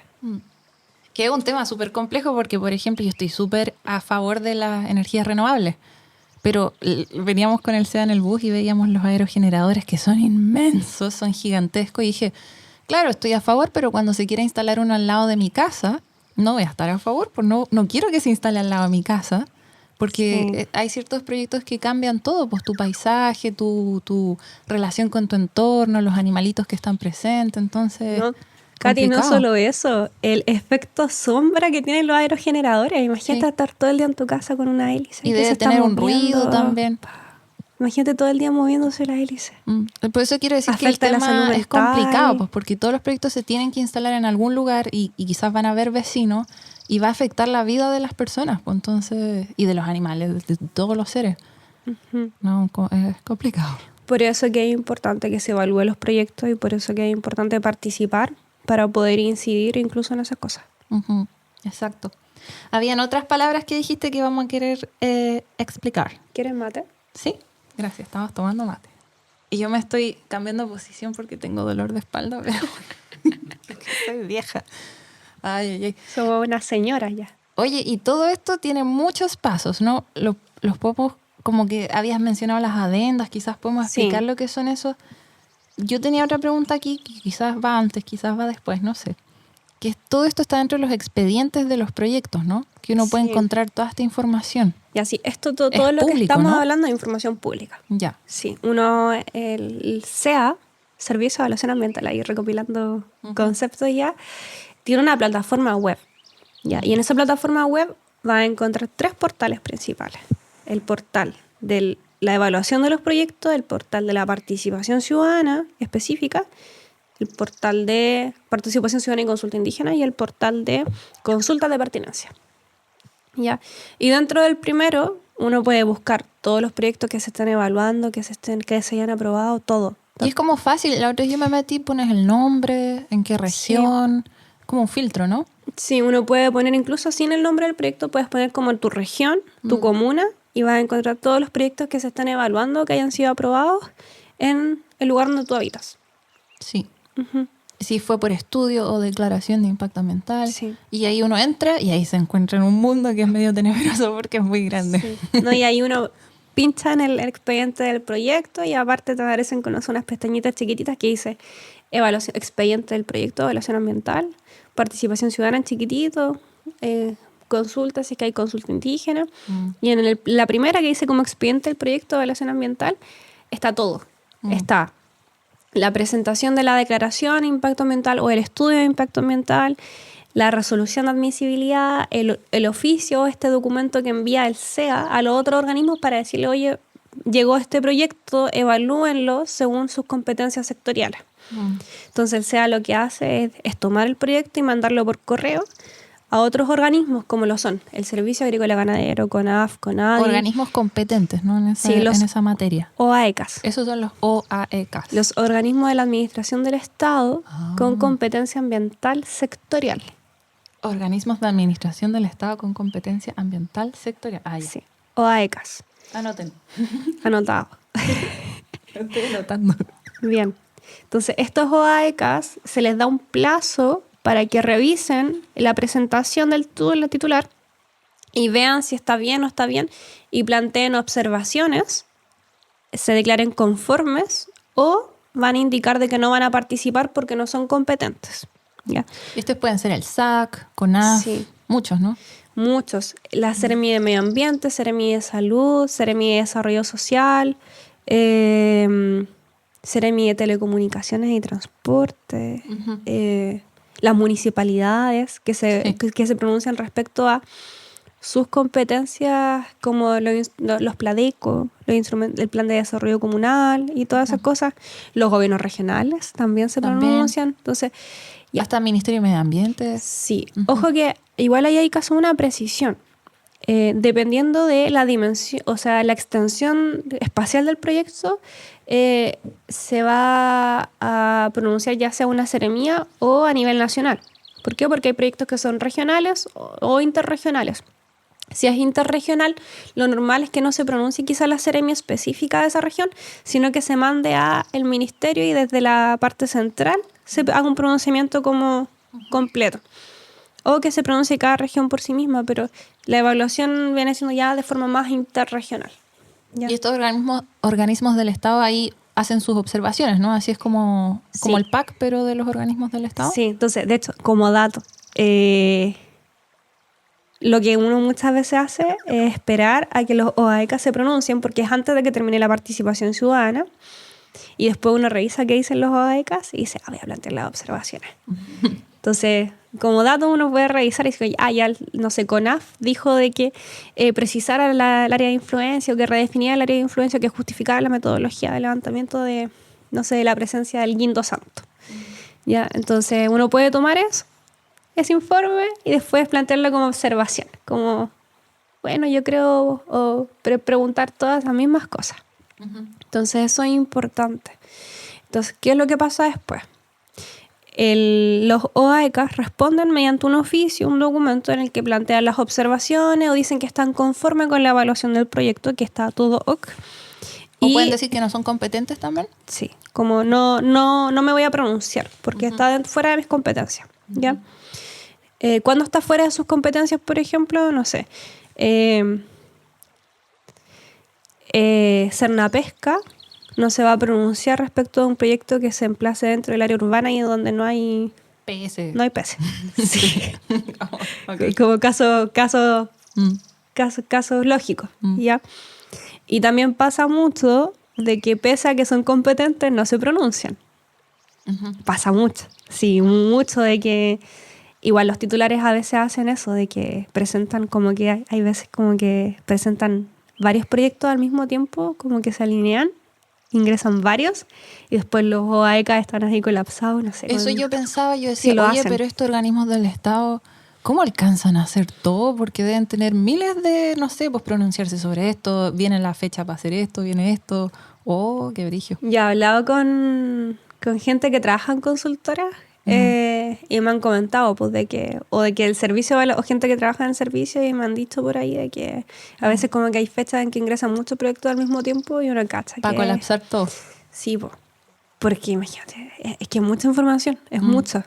Que es un tema súper complejo porque, por ejemplo, yo estoy súper a favor de las energías renovables, pero veníamos con el SEA en el bus y veíamos los aerogeneradores que son inmensos, son gigantescos, y dije, claro, estoy a favor, pero cuando se quiera instalar uno al lado de mi casa, no voy a estar a favor, pues no quiero que se instale al lado de mi casa, porque hay ciertos proyectos que cambian todo, pues tu paisaje, tu relación con tu entorno, los animalitos que están presentes, entonces... ¿No? Katy, no complicado. solo eso, el efecto sombra que tienen los aerogeneradores. Imagínate Sí. estar todo el día en tu casa con una hélice. Y que debe se está tener un moviendo. ruido también. Imagínate todo el día moviéndose la hélice. Por eso quiero decir que el Afecta la salud tema es mental. complicado, pues porque todos los proyectos se tienen que instalar en algún lugar y quizás van a haber vecinos y va a afectar la vida de las personas, pues entonces, y de los animales, de todos los seres. No, es complicado. Por eso que es importante que se evalúen los proyectos y por eso que es importante participar para poder incidir incluso en esas cosas. Ujú, exacto. Habían otras palabras que dijiste que vamos a querer explicar. ¿Quieres mate? Sí, gracias, estamos tomando mate. Y yo me estoy cambiando de posición porque tengo dolor de espalda, pero soy vieja. Ay. Somos unas señoras ya. Oye, y todo esto tiene muchos pasos, ¿no? Los podemos, como que habías mencionado las adendas, quizás podemos explicar Sí. lo que son esos. Yo tenía otra pregunta aquí, que quizás va antes, quizás va después, no sé. Que todo esto está dentro de los expedientes de los proyectos, ¿no? Que uno puede Sí. encontrar toda esta información. Y así, esto todo Es lo que público, estamos ¿no? hablando es información pública. Ya. Sí, el SEA, Servicio de Evaluación Ambiental, ahí recopilando conceptos ya, tiene una plataforma web. ¿Ya? Y en esa plataforma web va a encontrar 3 portales principales. El portal de la evaluación de los proyectos, el portal de la participación ciudadana específica, el portal de participación ciudadana y consulta indígena y el portal de consulta de pertinencia. ¿Ya? Y dentro del primero uno puede buscar todos los proyectos que se están evaluando, que se hayan aprobado, todo. Y es como fácil. La otra vez yo me metí, pones el nombre, en qué región, como un filtro, ¿no? Sí, uno puede poner incluso sin el nombre del proyecto, puedes poner como tu región, tu comuna, y vas a encontrar todos los proyectos que se están evaluando, que hayan sido aprobados en el lugar donde tú habitas. Sí. Si fue por estudio o declaración de impacto ambiental. Sí. Y ahí uno entra y ahí se encuentra en un mundo que es medio tenebroso porque es muy grande. Sí. No, y ahí uno pincha en el expediente del proyecto y aparte te aparecen con unas pestañitas chiquititas que dice evaluación, expediente del proyecto de evaluación ambiental, participación ciudadana en chiquitito, consulta, si es que hay consulta indígena. Y en la primera que dice como expediente del proyecto de evaluación ambiental está todo. Está la presentación de la declaración de impacto ambiental o el estudio de impacto ambiental, la resolución de admisibilidad, el oficio, este documento que envía el SEA a los otros organismos para decirle, oye, llegó este proyecto, evalúenlo según sus competencias sectoriales. Entonces el SEA lo que hace es tomar el proyecto y mandarlo por correo a otros organismos como lo son el Servicio Agrícola Ganadero, CONAF, CONADI. Organismos competentes, ¿no? En Sí, en esa materia. OAECAS. Esos son los OAECAS. Los organismos de la Administración del Estado con competencia ambiental sectorial. Organismos de administración del Estado con competencia ambiental sectorial. Ah, ya. Sí, OAECAS. Anoten. Anotado. Estoy anotando. Bien. Entonces, estos OAECAS se les da un plazo para que revisen la presentación del titular y vean si está bien o está bien y planteen observaciones, se declaren conformes o van a indicar de que no van a participar porque no son competentes. ¿Ya? Estos pueden ser el SAC, CONAF, Sí. muchos, ¿no? Muchos. La Seremi de Medio Ambiente, Seremi de Salud, Seremi de Desarrollo Social, Seremi de Telecomunicaciones y Transporte, las municipalidades que se pronuncian respecto a sus competencias como los PLADECO, el Plan de Desarrollo Comunal y todas esas cosas. Los gobiernos regionales también se pronuncian. Entonces, ya. Hasta Ministerio de Medio Ambiente. Sí. Ojo que igual ahí hay que hacer una precisión. Dependiendo de la dimensión, o sea, la extensión espacial del proyecto, se va a pronunciar ya sea una seremía o a nivel nacional. ¿Por qué? Porque hay proyectos que son regionales o interregionales. Si es interregional, lo normal es que no se pronuncie quizá la seremia específica de esa región, sino que se mande al ministerio y desde la parte central se haga un pronunciamiento como completo. O que se pronuncie cada región por sí misma, pero la evaluación viene siendo ya de forma más interregional. ¿Ya? Y estos organismos del Estado ahí hacen sus observaciones, ¿no? Así es como el PAC, pero de los organismos del Estado. Sí, entonces, de hecho, como dato, lo que uno muchas veces hace es esperar a que los OAECAS se pronuncien, porque es antes de que termine la participación ciudadana, y después uno revisa qué dicen los OAECAS y dice, voy a plantear las observaciones. Entonces, como dato uno puede revisar y decir, ya, no sé, CONAF dijo de que precisara el área de influencia o que redefiniera el área de influencia, que justificara la metodología de levantamiento de, no sé, de la presencia del guindo santo. ¿Ya? Entonces, uno puede tomar ese informe y después plantearlo como observación, como, bueno, yo creo, o preguntar todas las mismas cosas. Entonces, eso es importante. Entonces, ¿qué es lo que pasa después? Los OAECAS responden mediante un oficio, un documento en el que plantean las observaciones o dicen que están conformes con la evaluación del proyecto, que está todo ok. ¿O pueden decir que no son competentes también? Sí, como no me voy a pronunciar porque está fuera de mis competencias. ¿Ya? Cuando está fuera de sus competencias, por ejemplo, no sé, Cernapesca no se va a pronunciar respecto a un proyecto que se emplace dentro del área urbana y donde no hay PS. No hay PS. Sí. Okay. Como casos lógicos. ¿Ya? Y también pasa mucho de que pese a que son competentes no se pronuncian. Pasa mucho. Sí, mucho de que igual los titulares a veces hacen eso, de que presentan como que hay veces como que presentan varios proyectos al mismo tiempo, como que se alinean, ingresan varios y después los OAECA están así colapsados, no sé. Eso yo pensaba, yo decía, sí, oye, hacen. pero estos organismos del Estado, ¿cómo alcanzan a hacer todo? Porque deben tener miles de, no sé, pues pronunciarse sobre esto, viene la fecha para hacer esto, viene esto. Oh, qué brillo. Ya he hablado con gente que trabaja en consultoras y me han comentado pues de que el servicio o gente que trabaja en el servicio y me han dicho por ahí de que a veces como que hay fechas en que ingresan muchos proyectos al mismo tiempo y uno cacha para colapsar todo. Sí, porque imagínate, es que es mucha información, es mucha.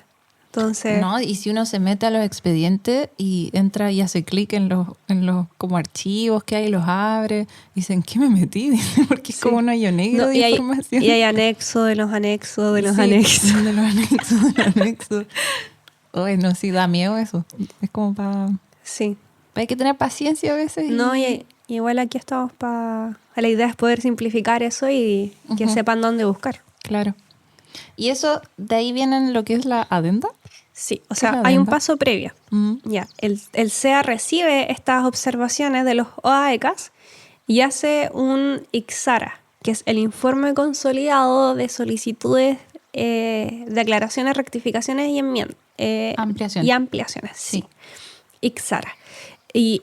Entonces, no, y si uno se mete a los expedientes y entra y hace clic en los como archivos que hay, los abre, dicen, ¿qué me metí? Porque es como un hoyo negro de información. Y hay anexo de los anexos, de los anexos. De los anexos, de los anexos. Oye, no, sí, da miedo eso. Es como para... Sí. Hay que tener paciencia a veces. No, y igual aquí estamos para... La idea es poder simplificar eso y que sepan dónde buscar. Claro. ¿Y eso, de ahí viene lo que es la adenda? Sí, o sea, hay un paso previo. Ya, el CEA recibe estas observaciones de los OAECAS y hace un ICSARA, que es el informe consolidado de solicitudes, declaraciones, rectificaciones y enmiendas. Ampliaciones. Y ampliaciones, sí. ICSARA. Y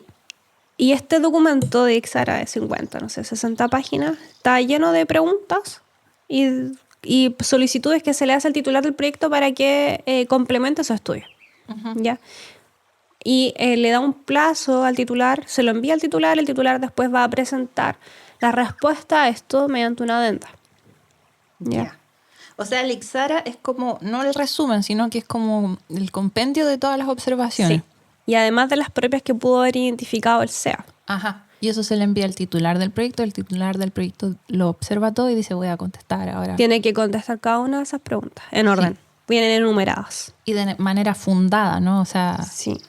este documento de ICSARA de 60 páginas está lleno de preguntas y solicitudes que se le hace al titular del proyecto para que complemente su estudio. ¿Ya? y le da un plazo al titular, se lo envía al titular, el titular después va a presentar la respuesta a esto mediante una adenda. Ya. O sea, el Ixara es como, no el resumen, sino que es como el compendio de todas las observaciones. Sí. Y además de las propias que pudo haber identificado el SEA. Ajá. Y eso se le envía al titular del proyecto. El titular del proyecto lo observa todo y dice, voy a contestar ahora. Tiene que contestar cada una de esas preguntas en orden. Vienen enumeradas. Y de manera fundada, ¿no? O sea, Sí.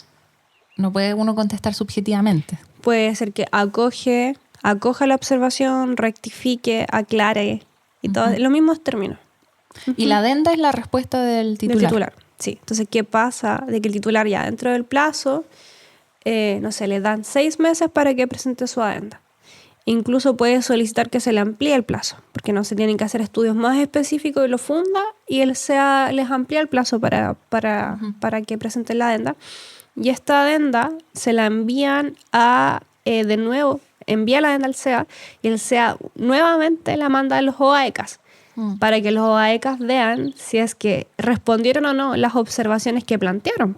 no puede uno contestar subjetivamente. Puede ser que acoja la observación, rectifique, aclare y todo, los mismos términos. Y la adenda es la respuesta del titular. Del titular, sí. Entonces, ¿qué pasa? De que el titular ya dentro del plazo, no sé, le dan 6 meses para que presente su adenda. Incluso puede solicitar que se le amplíe el plazo, porque no se tienen que hacer estudios más específicos y lo funda y el SEA les amplía el plazo para que presenten la adenda. Y esta adenda se la envían de nuevo, envía la adenda al SEA y el SEA nuevamente la manda a los OAECAS para que los OAECAS vean si es que respondieron o no las observaciones que plantearon.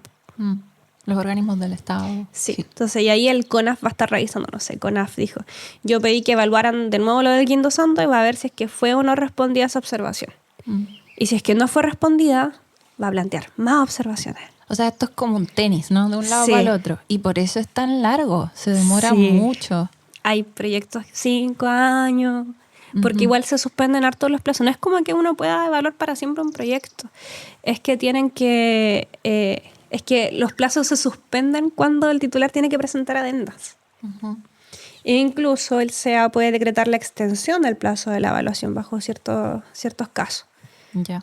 Los organismos del Estado. Sí. Entonces, y ahí el CONAF va a estar revisando, no sé, CONAF dijo, yo pedí que evaluaran de nuevo lo del Quinto Santo y va a ver si es que fue o no respondida esa observación. Y si es que no fue respondida, va a plantear más observaciones. O sea, esto es como un tenis, ¿no? De un lado para el otro. Y por eso es tan largo, se demora mucho. Hay proyectos 5 años, porque igual se suspenden hartos los plazos. No es como que uno pueda evaluar para siempre un proyecto. Es que tienen que... es que los plazos se suspenden cuando el titular tiene que presentar adendas. E incluso el SEA puede decretar la extensión del plazo de la evaluación bajo ciertos casos. Ya.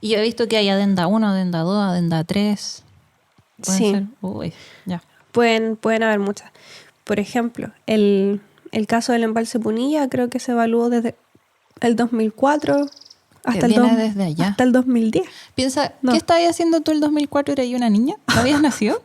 Y yo he visto que hay adenda 1, adenda 2, adenda 3. Sí. Ser? Uy, ya. Pueden haber muchas. Por ejemplo, el caso del embalse Punilla creo que se evaluó desde el 2004 hasta desde allá. Hasta el 2010. Piensa, ¿qué estabas haciendo tú el 2004? ¿Eras una niña? ¿No habías nacido?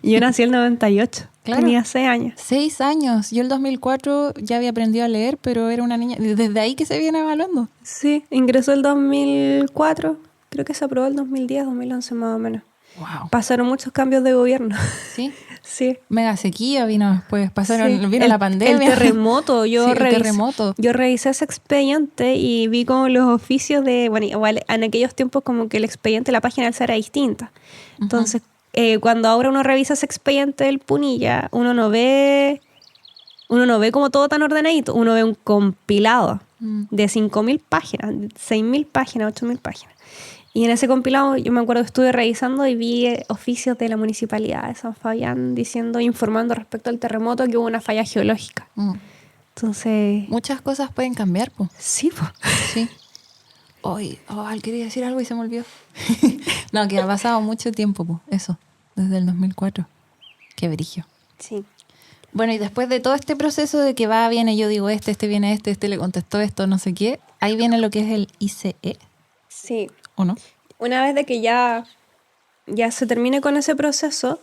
Yo nací en el 98. Claro. Tenía 6 años. 6 años. Yo el 2004 ya había aprendido a leer, pero era una niña. Desde ahí que se viene evaluando. Sí, ingresó el 2004. Creo que se aprobó el 2010, 2011 más o menos. Wow. Pasaron muchos cambios de gobierno. ¿Sí? Sí. Mega sequía vino después. Vino la pandemia. El terremoto. El terremoto. Yo revisé ese expediente y vi como los oficios de... Bueno, igual en aquellos tiempos como que el expediente, la página del SEA era distinta. Entonces, cuando ahora uno revisa ese expediente del Punilla, uno no ve como todo tan ordenadito. Uno ve un compilado de 5.000 páginas, 6.000 páginas, 8.000 páginas. Y en ese compilado yo me acuerdo que estuve revisando y vi oficios de la Municipalidad de San Fabián informando respecto al terremoto que hubo una falla geológica. Entonces... Muchas cosas pueden cambiar, pues. Sí, pues. Sí. Quería decir algo y se me olvidó. No, que ha pasado mucho tiempo, pues. Eso, desde el 2004. Qué brillo. Sí. Bueno, y después de todo este proceso de que viene, yo digo este viene este le contestó esto, no sé qué, ahí viene lo que es el ICE. Sí. ¿O no? Una vez de que ya se termine con ese proceso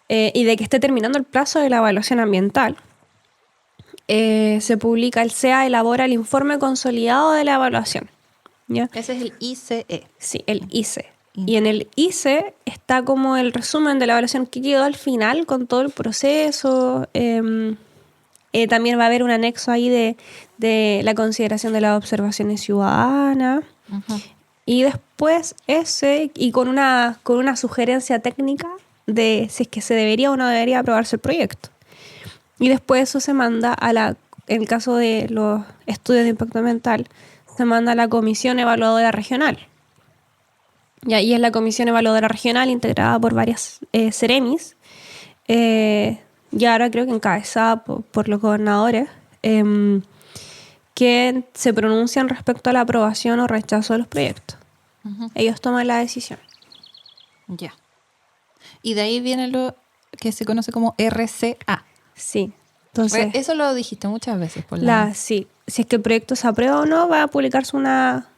y de que esté terminando el plazo de la evaluación ambiental, se publica, el SEA elabora el informe consolidado de la evaluación. ¿Ya? Ese es el ICE. Sí, el ICE. Y en el ICE está como el resumen de la evaluación que quedó al final con todo el proceso. También va a haber un anexo ahí de la consideración de las observaciones ciudadanas. Y después y con una sugerencia técnica de si es que se debería o no debería aprobarse el proyecto. Y después eso se manda en el caso de los estudios de impacto ambiental, se manda a la Comisión Evaluadora Regional. Y ahí es la Comisión Evaluadora Regional integrada por varias Ceremis, y ahora creo que encabezada por los gobernadores, que se pronuncian respecto a la aprobación o rechazo de los proyectos. Ellos toman la decisión. Ya. Y de ahí viene lo que se conoce como RCA. Sí. Entonces, eso lo dijiste muchas veces. Sí. Si es que el proyecto se aprueba o no, va a publicarse una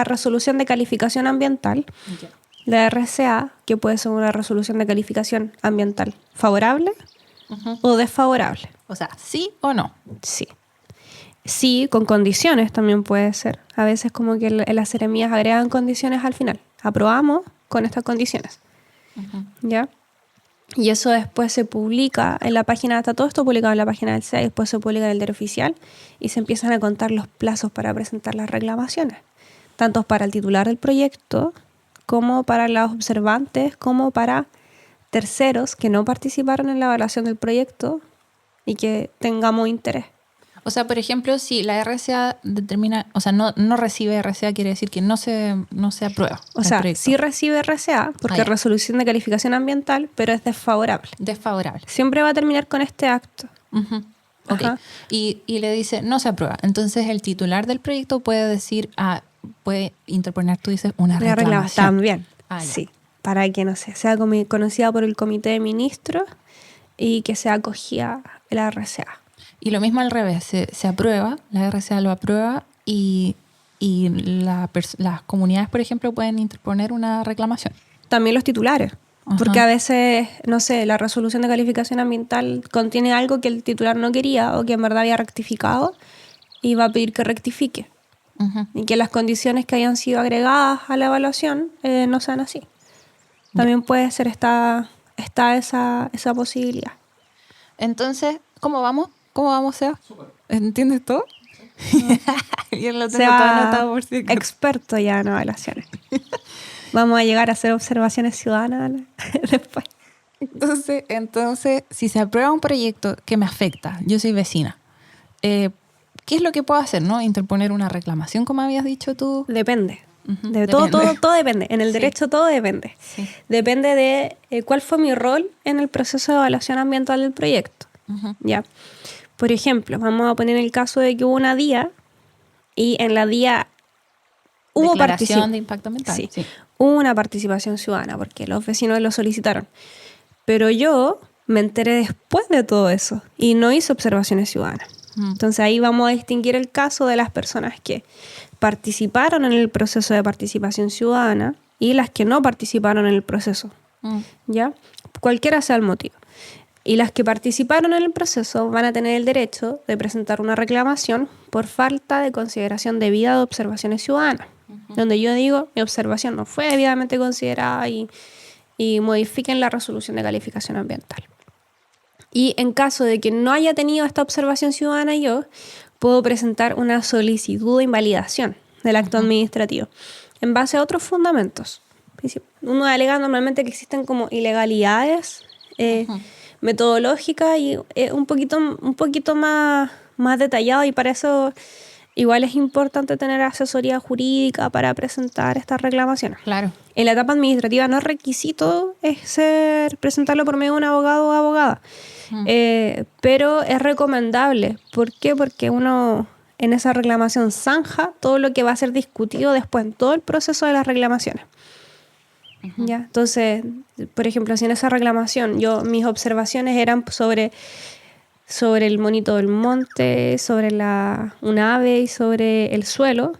resolución de calificación ambiental, la RCA, que puede ser una resolución de calificación ambiental favorable o desfavorable. O sea, ¿sí o no? Sí. Sí, con condiciones también puede ser. A veces como que las seremías agregan condiciones al final. Aprobamos con estas condiciones. ¿Ya? Y eso después se publica en la página, está todo esto publicado en la página del SEA, y después se publica en el diario oficial y se empiezan a contar los plazos para presentar las reclamaciones, tanto para el titular del proyecto, como para los observantes, como para terceros que no participaron en la evaluación del proyecto y que tengamos interés. O sea, por ejemplo, si la RCA determina, o sea, no recibe RCA, quiere decir que no se aprueba. O sea, sí recibe RCA porque es resolución de calificación ambiental, pero es desfavorable. Desfavorable. Siempre va a terminar con este acto. Uh-huh. Ok. Y le dice, no se aprueba. Entonces el titular del proyecto puede decir, puede interponer, tú dices, una reclamación. También, sí. Para que, no sé, sea conocida por el comité de ministros y que sea acogida la RCA. Y lo mismo al revés, se aprueba, la RCA lo aprueba y las comunidades, por ejemplo, pueden interponer una reclamación. También los titulares, porque a veces, no sé, la resolución de calificación ambiental contiene algo que el titular no quería o que en verdad había rectificado y va a pedir que rectifique. Y que las condiciones que hayan sido agregadas a la evaluación no sean así. También puede ser está esa posibilidad. Entonces, ¿cómo vamos? ¿Cómo vamos, Seba? ¿Entiendes todo? Yo lo tengo todo anotado por si acaso. Experto ya en evaluaciones. Vamos a llegar a hacer observaciones ciudadanas después. Entonces, si se aprueba un proyecto que me afecta, yo soy vecina, ¿qué es lo que puedo hacer? ¿No? ¿Interponer una reclamación, como habías dicho tú? Depende. Todo depende. En el derecho todo depende. Sí. Depende de cuál fue mi rol en el proceso de evaluación ambiental del proyecto. ¿Ya? Por ejemplo, vamos a poner el caso de que hubo una DIA y en la DIA hubo declaración de impacto ambiental. Sí. Hubo una participación ciudadana porque los vecinos lo solicitaron. Pero yo me enteré después de todo eso y no hice observaciones ciudadanas. Entonces ahí vamos a distinguir el caso de las personas que participaron en el proceso de participación ciudadana y las que no participaron en el proceso. ¿Ya? Cualquiera sea el motivo. Y las que participaron en el proceso van a tener el derecho de presentar una reclamación por falta de consideración debida de observaciones ciudadanas. Donde yo digo, mi observación no fue debidamente considerada y modifiquen la resolución de calificación ambiental. Y en caso de que no haya tenido esta observación ciudadana yo, puedo presentar una solicitud de invalidación del acto administrativo en base a otros fundamentos. Uno alega normalmente que existen como ilegalidades metodológicas y un poquito más detallado, y para eso igual es importante tener asesoría jurídica para presentar estas reclamaciones. Claro. En la etapa administrativa no es requisito presentarlo por medio de un abogado o abogada. Pero es recomendable. ¿Por qué? Porque uno en esa reclamación zanja todo lo que va a ser discutido después en todo el proceso de las reclamaciones. ¿Ya? Entonces, por ejemplo, si en esa reclamación mis observaciones eran sobre el monito del monte, sobre un ave y sobre el suelo,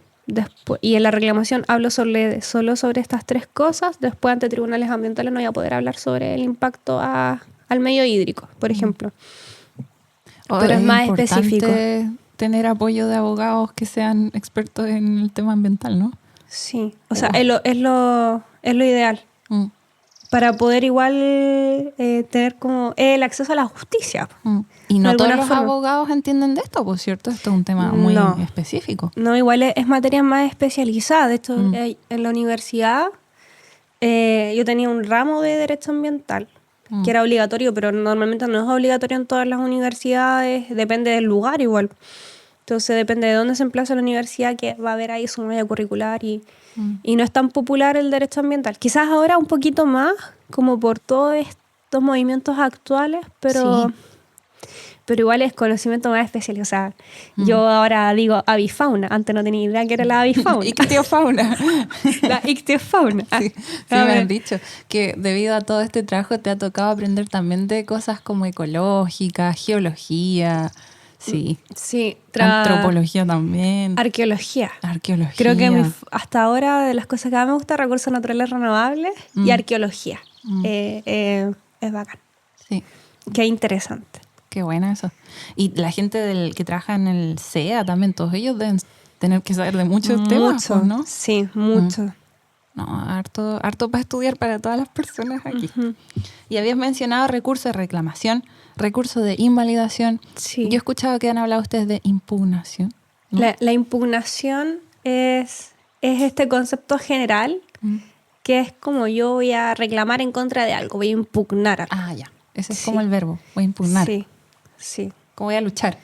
y en la reclamación hablo solo sobre estas tres cosas, después ante tribunales ambientales no voy a poder hablar sobre el impacto al medio hídrico, por ejemplo. Pero es más específico. Tener apoyo de abogados que sean expertos en el tema ambiental, ¿no? Sí, o sea, es lo ideal. Para poder igual tener como el acceso a la justicia. Y no todos los abogados entienden de esto, por cierto, esto es un tema muy específico. No, igual es materia más especializada. De hecho, en la universidad yo tenía un ramo de derecho ambiental que era obligatorio, pero normalmente no es obligatorio en todas las universidades, depende del lugar igual. Entonces depende de dónde se emplaza la universidad que va a haber ahí su malla curricular y no es tan popular el derecho ambiental. Quizás ahora un poquito más, como por todos estos movimientos actuales, pero igual es conocimiento más especial. O sea, yo ahora digo avifauna, antes no tenía idea que era la avifauna. Ictiofauna. La ictiofauna. Sí, me han dicho que debido a todo este trabajo te ha tocado aprender también de cosas como ecológica, geología. Sí, antropología también. Arqueología. Creo que hasta ahora de las cosas que más me gusta, recursos naturales renovables y arqueología. Es bacán. Sí. Qué interesante. Qué buena eso. Y la gente que trabaja en el SEA también, todos ellos deben tener que saber de muchos temas, ¿no? Sí, mucho. No, harto para estudiar para todas las personas aquí. Ujú. Y habías mencionado recurso de reclamación, recurso de invalidación. Sí. Yo he escuchado que han hablado ustedes de impugnación, ¿no? La impugnación es este concepto general que es como yo voy a reclamar en contra de algo, voy a impugnar algo. Ah, ya. Ese es Sí. como el verbo. Voy a impugnar. Sí, sí. Como voy a luchar.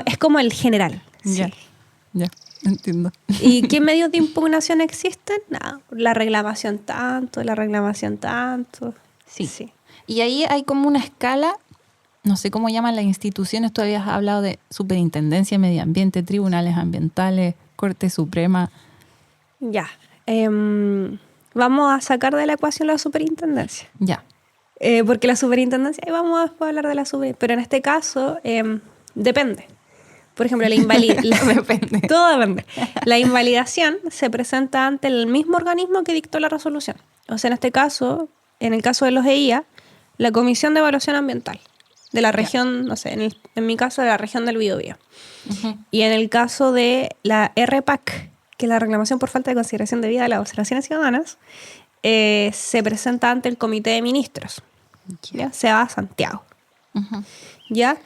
Es como el general. Sí. Ya. Entiendo. ¿Y qué medios de impugnación existen? Nada, la reclamación tanto. Sí. Y ahí hay como una escala, no sé cómo llaman las instituciones, tú habías hablado de superintendencia de medio ambiente, tribunales ambientales, Corte Suprema. Ya. Vamos a sacar de la ecuación la superintendencia. Ya. Porque la superintendencia, ahí vamos a después hablar de la superintendencia, pero en este caso depende. Por ejemplo, Depende. Todo depende. La invalidación se presenta ante el mismo organismo que dictó la resolución. O sea, en este caso, en el caso de los EIA, la Comisión de Evaluación Ambiental de la región, no sé, en mi caso de la región del Biobío. Uh-huh. Y en el caso de la RPAC, que es la reclamación por falta de consideración debida de las observaciones ciudadanas, se presenta ante el Comité de Ministros. ¿Ya? Se va a Santiago. Uh-huh. ¿Ya?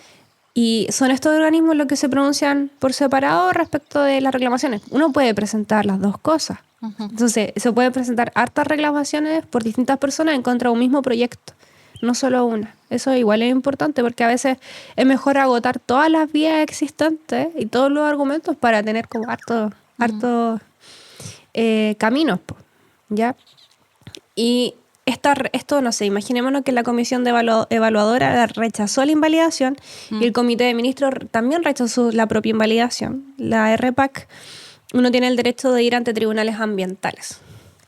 Y son estos organismos los que se pronuncian por separado respecto de las reclamaciones. Uno puede presentar las dos cosas. Uh-huh. Entonces, se puede presentar hartas reclamaciones por distintas personas en contra de un mismo proyecto, no solo una. Eso igual es importante porque a veces es mejor agotar todas las vías existentes y todos los argumentos para tener como hartos caminos, ¿ya? Y esto, no sé, imaginémonos que la comisión de evaluadora rechazó la invalidación y el comité de ministros también rechazó la propia invalidación. La RPAC, uno tiene el derecho de ir ante tribunales ambientales.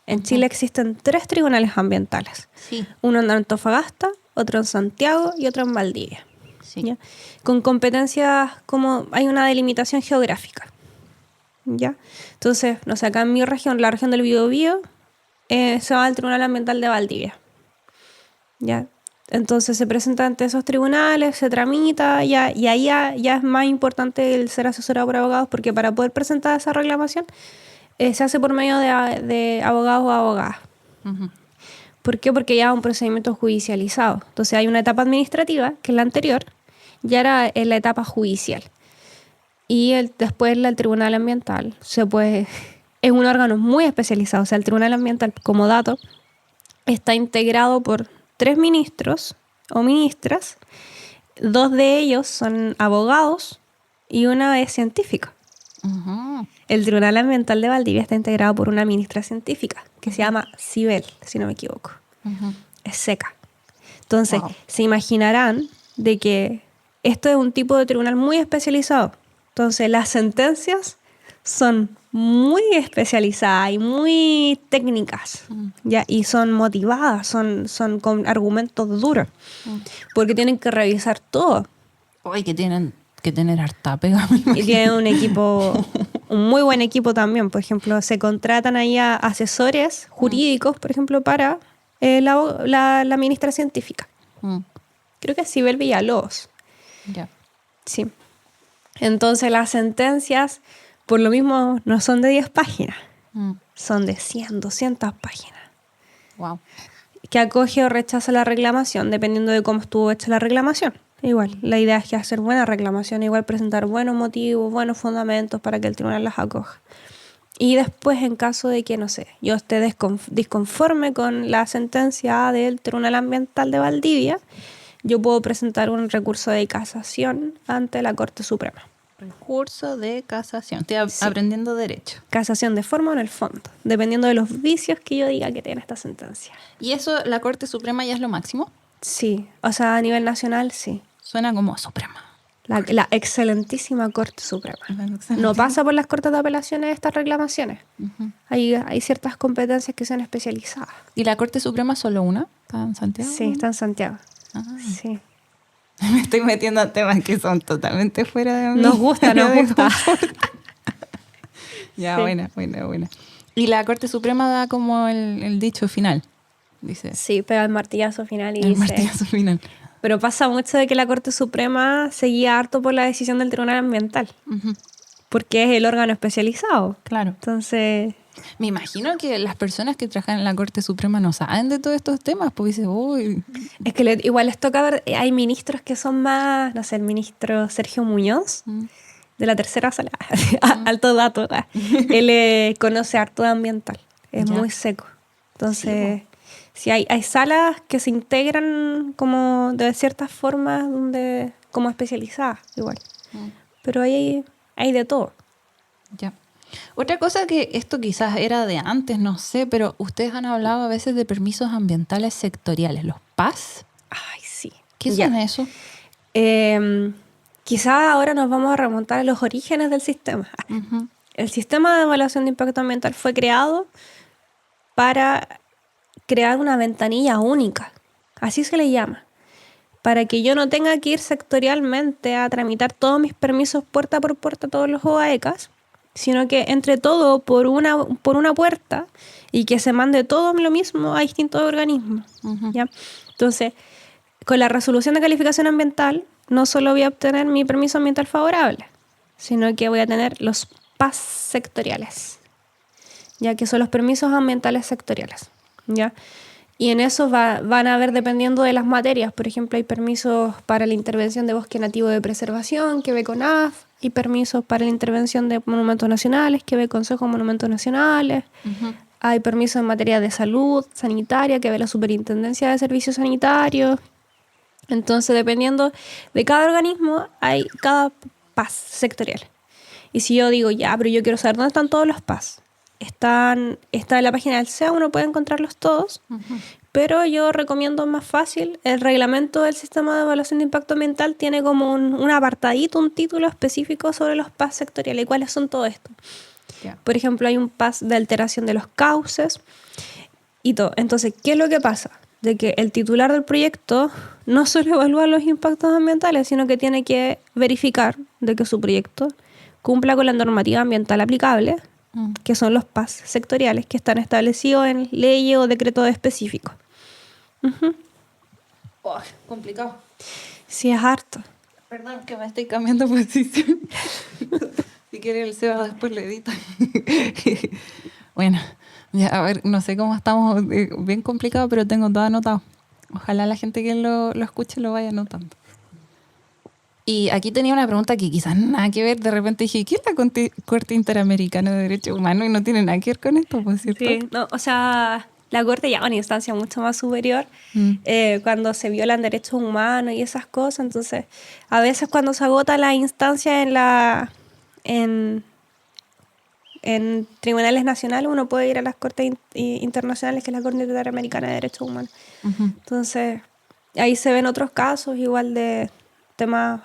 En Chile existen 3 tribunales ambientales. Sí. Uno en Antofagasta, otro en Santiago y otro en Valdivia. Sí. ¿Ya? Con competencias como hay una delimitación geográfica. ¿Ya? Entonces, no sé, acá en mi región, la región del Biobío, se va al Tribunal Ambiental de Valdivia. ¿Ya? Entonces se presenta ante esos tribunales, se tramita, y ahí ya es más importante el ser asesorado por abogados, porque para poder presentar esa reclamación se hace por medio de abogados o abogadas. Uh-huh. ¿Por qué? Porque ya es un procedimiento judicializado. Entonces hay una etapa administrativa, que es la anterior, ya era en la etapa judicial. Y después el Tribunal Ambiental es un órgano muy especializado. O sea, el Tribunal Ambiental, como dato, está integrado por 3 ministros o ministras. 2 de ellos son abogados y una es científica. Uh-huh. El Tribunal Ambiental de Valdivia está integrado por una ministra científica que se llama Cibel, si no me equivoco. Uh-huh. Es seca. Entonces, Wow. se imaginarán de que esto es un tipo de tribunal muy especializado. Entonces, las sentencias son muy especializadas y muy técnicas, ¿ya? Y son motivadas, son con argumentos duros, porque tienen que revisar todo. Hoy que tienen que tener harta pega, me imagino. Y tienen un equipo, un muy buen equipo también. Por ejemplo, se contratan ahí a asesores jurídicos, por ejemplo, para la ministra científica. Creo que es Cibel Villalobos. Ya. Sí. Entonces las sentencias, por lo mismo, no son de 10 páginas. Son de 100, 200 páginas. Wow. Que acoge o rechaza la reclamación, dependiendo de cómo estuvo hecha la reclamación. Igual, la idea es que hacer buena reclamación, igual presentar buenos motivos, buenos fundamentos para que el tribunal las acoja. Y después, en caso de que, no sé, yo esté disconforme con la sentencia del Tribunal Ambiental de Valdivia, yo puedo presentar un recurso de casación ante la Corte Suprema. Recurso de casación. Estoy Sí. aprendiendo derecho. Casación de forma o en el fondo, dependiendo de los vicios que yo diga que tiene esta sentencia. ¿Y eso, la Corte Suprema ya es lo máximo? Sí, o sea, a nivel nacional, sí. Suena como Suprema. La excelentísima Corte Suprema. No pasa por las cortes de apelaciones estas reclamaciones. Uh-huh. Hay ciertas competencias que son especializadas. ¿Y la Corte Suprema es solo una? ¿Está en Santiago? Sí, está en Santiago. Ah. Sí. Me estoy metiendo a temas que son totalmente fuera de mí. Nos gusta. Ya, Sí. buena. Y la Corte Suprema da como el dicho final, dice. Sí, pega el martillazo final y El dice... martillazo final. Pero pasa mucho de que la Corte Suprema se guía harto por la decisión del Tribunal Ambiental. Uh-huh. porque es el órgano especializado. Claro. Entonces, Me imagino que las personas que trabajan en la Corte Suprema no saben de todos estos temas, porque dicen, uy, es que igual les toca ver, hay ministros que son más, no sé, el ministro Sergio Muñoz, de la tercera sala, alto dato, él conoce harto de ambiental, es Ya. muy seco. Entonces, sí, hay salas que se integran como de ciertas formas, como especializadas igual. Pero hay de todo. ya. Otra cosa que esto quizás era de antes, no sé, pero ustedes han hablado a veces de permisos ambientales sectoriales, los PAS. Ay, sí. ¿Qué Ya. son eso? Quizás ahora nos vamos a remontar a los orígenes del sistema. Ujú. El sistema de evaluación de impacto ambiental fue creado para crear una ventanilla única, así se le llama, para que yo no tenga que ir sectorialmente a tramitar todos mis permisos puerta por puerta, todos los OAECAS, sino que entre todo por una puerta y que se mande todo lo mismo a distintos organismos. Ujú. ¿Ya? Entonces, con la resolución de calificación ambiental, no solo voy a obtener mi permiso ambiental favorable, sino que voy a tener los PAS sectoriales, ya que son los permisos ambientales sectoriales. ¿Ya? Y en eso van a haber, dependiendo de las materias, por ejemplo, hay permisos para la intervención de bosque nativo de preservación, que ve CONAF, y permisos para la intervención de monumentos nacionales, que ve Consejo de Monumentos Nacionales, hay permisos en materia de salud sanitaria, que ve la Superintendencia de Servicios Sanitarios. Entonces, dependiendo de cada organismo, hay cada PAS sectorial. Y si yo digo, ya, pero yo quiero saber dónde están todos los PAS, está en la página del SEA, uno puede encontrarlos todos, pero yo recomiendo más fácil, el reglamento del sistema de evaluación de impacto ambiental tiene como un apartadito, un título específico sobre los PAS sectoriales. ¿Y cuáles son todo esto? Ya. Por ejemplo, hay un PAS de alteración de los cauces y todo. Entonces, ¿qué es lo que pasa? De que el titular del proyecto no solo evalúa los impactos ambientales, sino que tiene que verificar de que su proyecto cumpla con la normativa ambiental aplicable, que son los PAS sectoriales que están establecidos en leyes o decretos específicos. Oh, complicado. Sí, es harto. Perdón que me estoy cambiando de posición. Si quiere el Seba después le edita. Bueno, ya, a ver, no sé cómo estamos, bien complicado, pero tengo todo anotado. Ojalá la gente que lo escuche lo vaya anotando. Y aquí tenía una pregunta que quizás nada que ver. De repente dije, ¿qué es la Corte Interamericana de Derechos Humanos? Y no tiene nada que ver con esto, pues, ¿cierto? Sí, no, o sea, la Corte ya es una instancia mucho más superior cuando se violan derechos humanos y esas cosas. Entonces, a veces cuando se agota la instancia en tribunales nacionales, uno puede ir a las Cortes internacionales, que es la Corte Interamericana de Derechos Humanos. Entonces, ahí se ven otros casos igual de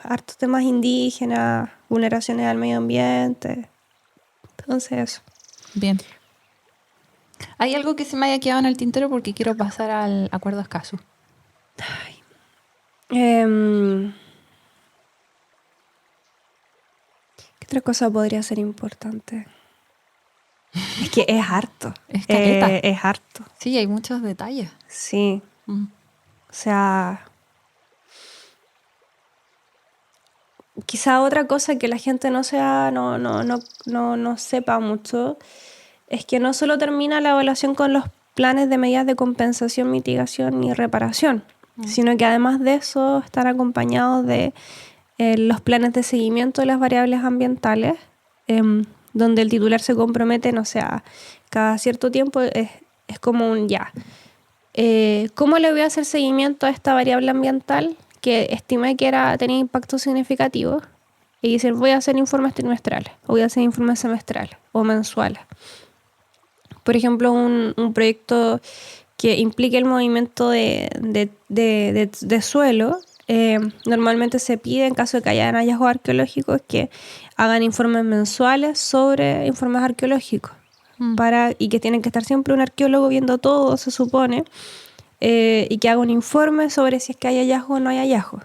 hartos temas indígenas, vulneraciones al medio ambiente. Entonces, eso. Bien. ¿Hay algo que se me haya quedado en el tintero? Porque quiero pasar al acuerdo escaso. ¿Qué otra cosa podría ser importante? Es que es harto. Es caleta. Es harto. Sí, hay muchos detalles. Sí. O sea, quizá otra cosa que la gente no sepa mucho es que no solo termina la evaluación con los planes de medidas de compensación, mitigación y reparación, sino que además de eso están acompañados de los planes de seguimiento de las variables ambientales, donde el titular se compromete, no sé, cada cierto tiempo es como un ya. ¿Cómo le voy a hacer seguimiento a esta variable ambiental que estimé que tenía impacto significativo? Y decir, voy a hacer informes trimestrales, o voy a hacer informes semestrales o mensuales. Por ejemplo, un proyecto que implique el movimiento de suelo, normalmente se pide, en caso de que hayan hallazgos arqueológicos, que hagan informes mensuales sobre informes arqueológicos. Y que tienen que estar siempre un arqueólogo viendo todo, se supone, y que haga un informe sobre si es que hay hallazgo o no hay hallazgo.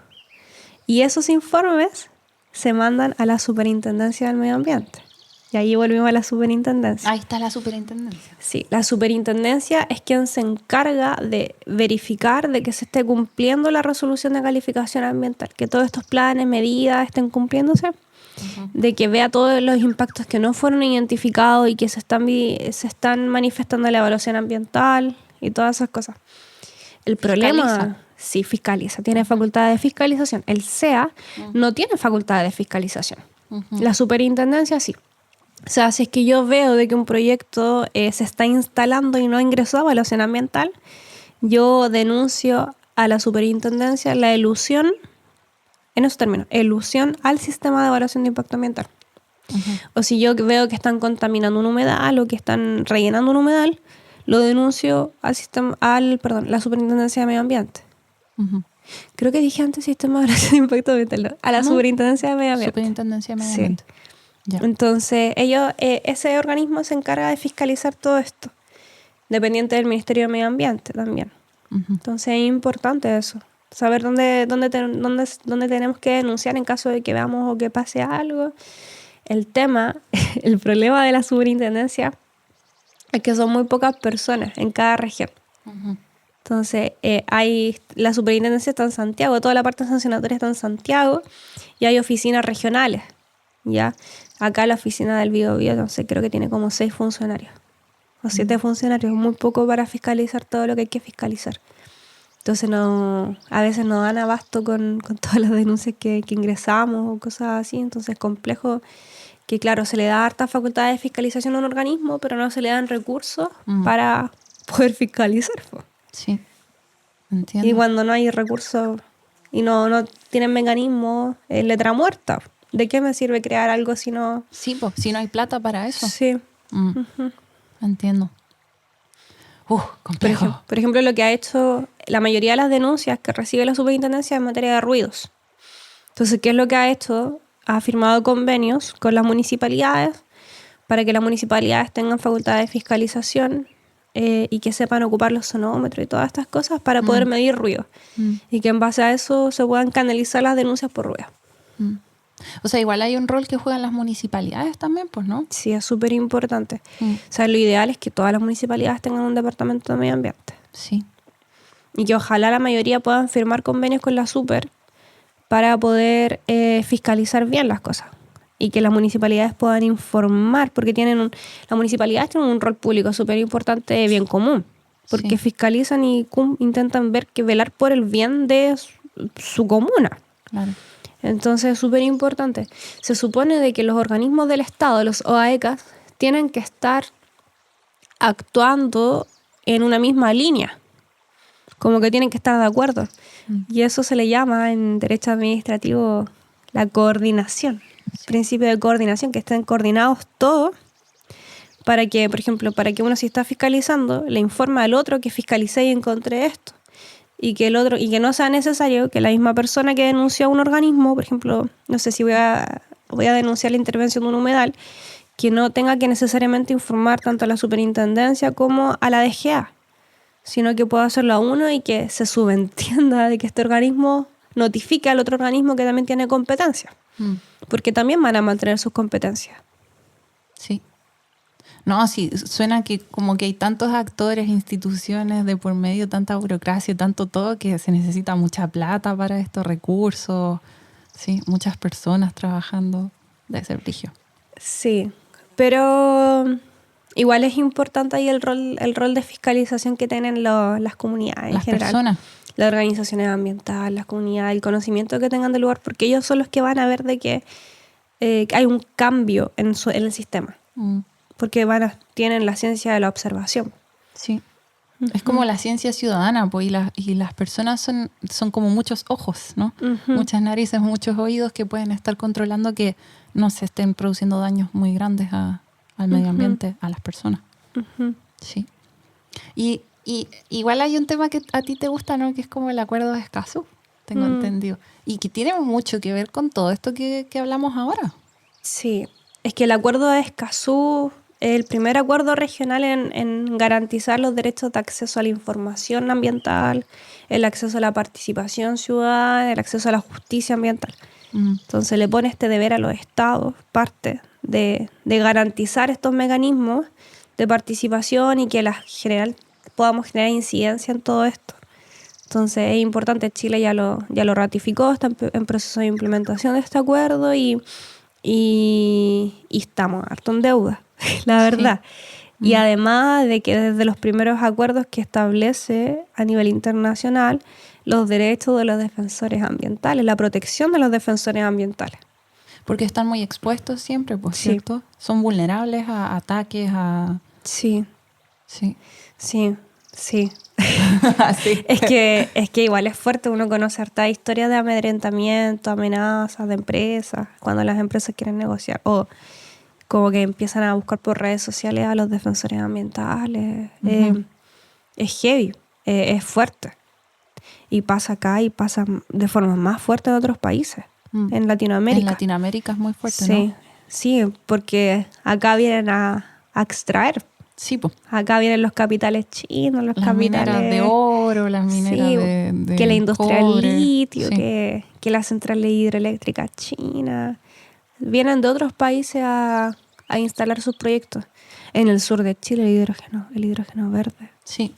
Y esos informes se mandan a la Superintendencia del Medio Ambiente. Y ahí volvimos a la superintendencia. Ahí está la superintendencia. Sí, la superintendencia es quien se encarga de verificar de que se esté cumpliendo la resolución de calificación ambiental, que todos estos planes, medidas estén cumpliéndose. de que vea todos los impactos que no fueron identificados y que se están manifestando en la evaluación ambiental y todas esas cosas. El problema, sí, fiscaliza, tiene facultad de fiscalización. El SEA no tiene facultad de fiscalización. La superintendencia sí. O sea, si es que yo veo de que un proyecto se está instalando y no ingresó a evaluación ambiental, yo denuncio a la superintendencia la elusión, en esos términos, elusión al sistema de evaluación de impacto ambiental. O si yo veo que están contaminando un humedal o que están rellenando un humedal, lo denuncio la superintendencia de medio ambiente. Creo que dije antes sistema de evaluación de impacto ambiental, ¿no? A la superintendencia de medio ambiente. Superintendencia de medio ambiente. Ya. Entonces, ese organismo se encarga de fiscalizar todo esto, dependiente del Ministerio de Medio Ambiente también. Entonces, es importante eso, saber dónde tenemos que denunciar en caso de que veamos o que pase algo. El problema de la superintendencia es que son muy pocas personas en cada región. Entonces, la superintendencia está en Santiago, toda la parte sancionatoria está en Santiago y hay oficinas regionales, ¿ya? Acá la oficina del Biobío, entonces creo que tiene como 6 funcionarios o 7 funcionarios, muy poco para fiscalizar todo lo que hay que fiscalizar. Entonces a veces no dan abasto con todas las denuncias que ingresamos o cosas así, entonces es complejo que, claro, se le da harta facultad de fiscalización a un organismo, pero no se le dan recursos para poder fiscalizar. Sí, entiendo. Y cuando no hay recursos y no tienen mecanismos, es letra muerta. ¿De qué me sirve crear algo si no...? Sí, pues, si no hay plata para eso. Sí. Entiendo. Complejo. Por ejemplo, lo que ha hecho la mayoría de las denuncias que recibe la superintendencia en materia de ruidos. Entonces, ¿qué es lo que ha hecho? Ha firmado convenios con las municipalidades para que las municipalidades tengan facultad de fiscalización y que sepan ocupar los sonómetros y todas estas cosas para poder medir ruido. Y que en base a eso se puedan canalizar las denuncias por ruido. O sea, igual hay un rol que juegan las municipalidades también, pues, ¿no? Sí, es súper importante. O sea, lo ideal es que todas las municipalidades tengan un departamento de medio ambiente. Sí. Y que ojalá la mayoría puedan firmar convenios con la super para poder fiscalizar bien las cosas. Y que las municipalidades puedan informar, porque las municipalidades tienen un rol público súper importante de bien común. Porque fiscalizan y intentan velar por el bien de su comuna. Claro. Entonces es súper importante. Se supone de que los organismos del Estado, los OAECAS, tienen que estar actuando en una misma línea. Como que tienen que estar de acuerdo. Y eso se le llama en derecho administrativo la coordinación. Principio de coordinación, que estén coordinados todos para que, por ejemplo, para que uno si está fiscalizando, le informa al otro que fiscalicé y encontré esto. Y que no sea necesario que la misma persona que denunció a un organismo, por ejemplo, no sé si voy a denunciar la intervención de un humedal, que no tenga que necesariamente informar tanto a la superintendencia como a la DGA, sino que pueda hacerlo a uno y que se subentienda de que este organismo notifique al otro organismo que también tiene competencia, porque también van a mantener sus competencias. Sí. No, sí, suena que como que hay tantos actores, instituciones de por medio, tanta burocracia, tanto todo, que se necesita mucha plata para estos recursos. Sí, muchas personas trabajando de ese brillo. Sí, pero igual es importante ahí el rol de fiscalización que tienen las comunidades en general. Las personas. Las organizaciones ambientales, las comunidades, el conocimiento que tengan del lugar, porque ellos son los que van a ver de que hay un cambio en el sistema. Porque tienen la ciencia de la observación. Sí. Es como la ciencia ciudadana, pues, y las personas son como muchos ojos, ¿no? Muchas narices, muchos oídos que pueden estar controlando que no se estén produciendo daños muy grandes al medio ambiente, a las personas. Sí. Y igual hay un tema que a ti te gusta, ¿no? Que es como el acuerdo de Escazú, tengo entendido. Y que tiene mucho que ver con todo esto que hablamos ahora. Sí. Es que el acuerdo de Escazú es el primer acuerdo regional en garantizar los derechos de acceso a la información ambiental, el acceso a la participación ciudadana, el acceso a la justicia ambiental. Entonces le pone este deber a los estados, parte de garantizar estos mecanismos de participación y que podamos generar incidencia en todo esto. Entonces es importante, Chile ya lo ratificó, está en proceso de implementación de este acuerdo y y estamos harto en deuda, la verdad. Y además de que desde los primeros acuerdos que establece a nivel internacional los derechos de los defensores ambientales, la protección de los defensores ambientales. Porque están muy expuestos siempre, pues, Sí. ¿cierto? Son vulnerables a ataques, a... Sí, Sí. sí, sí. Sí. Es que igual es fuerte, uno conoce harta historias de amedrentamiento, amenazas de empresas, cuando las empresas quieren negociar, o como que empiezan a buscar por redes sociales a los defensores ambientales. Es heavy, es fuerte. Y pasa acá y pasa de forma más fuerte en otros países, en Latinoamérica. En Latinoamérica es muy fuerte, Sí, ¿no? sí, porque acá vienen a extraer. Sí, pues. Acá vienen los capitales chinos, los Las capitales... mineras de oro, las mineras Sí, de que la industria del cobre. litio, Sí. que las centrales hidroeléctricas chinas. Vienen de otros países a instalar sus proyectos. En el sur de Chile, el hidrógeno verde. Sí.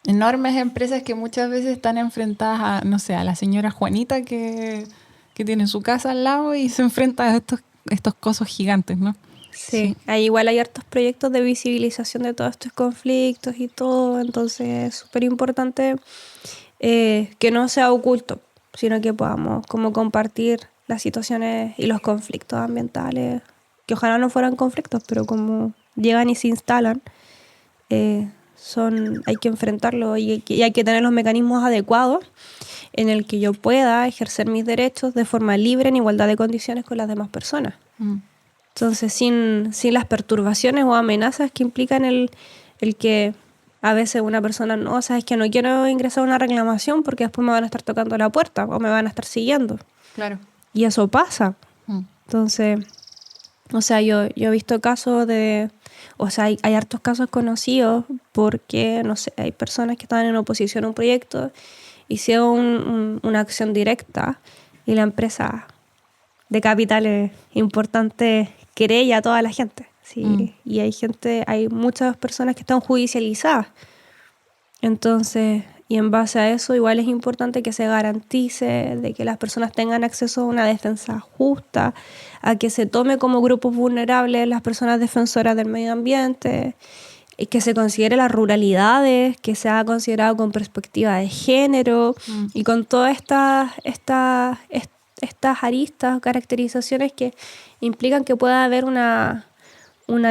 Enormes empresas que muchas veces están enfrentadas a, no sé, a la señora Juanita que tiene su casa al lado y se enfrenta a estos cosos gigantes, ¿no? Sí, ahí igual hay hartos proyectos de visibilización de todos estos conflictos y todo, entonces es súper importante que no sea oculto, sino que podamos como compartir las situaciones y los conflictos ambientales, que ojalá no fueran conflictos, pero como llegan y se instalan, hay que enfrentarlo y hay que tener los mecanismos adecuados en el que yo pueda ejercer mis derechos de forma libre en igualdad de condiciones con las demás personas. Entonces, sin las perturbaciones o amenazas que implican el que a veces una persona no, o sea, es que no quiero ingresar a una reclamación porque después me van a estar tocando la puerta o me van a estar siguiendo. Claro. Y eso pasa. Entonces, o sea, yo he visto casos o sea, hay hartos casos conocidos porque, no sé, hay personas que estaban en oposición a un proyecto, hicieron una acción directa y la empresa de capitales importantes querella a toda la gente. Sí. Y hay muchas personas que están judicializadas. Entonces, y en base a eso, igual es importante que se garantice de que las personas tengan acceso a una defensa justa, a que se tome como grupos vulnerables las personas defensoras del medio ambiente, y que se considere las ruralidades, que sea considerado con perspectiva de género y con todas estas aristas o caracterizaciones que implican que pueda haber una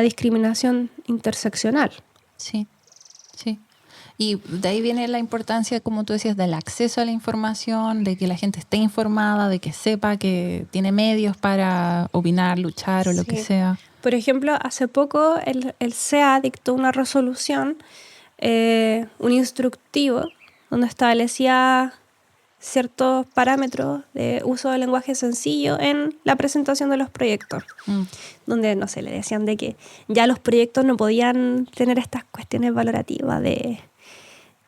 discriminación interseccional. Sí, sí. Y de ahí viene la importancia, como tú decías, del acceso a la información, de que la gente esté informada, de que sepa que tiene medios para opinar, luchar o lo que sea. Por ejemplo, hace poco el CEA dictó una resolución, un instructivo, donde establecía ciertos parámetros de uso del lenguaje sencillo en la presentación de los proyectos. Donde, no sé, le decían de que ya los proyectos no podían tener estas cuestiones valorativas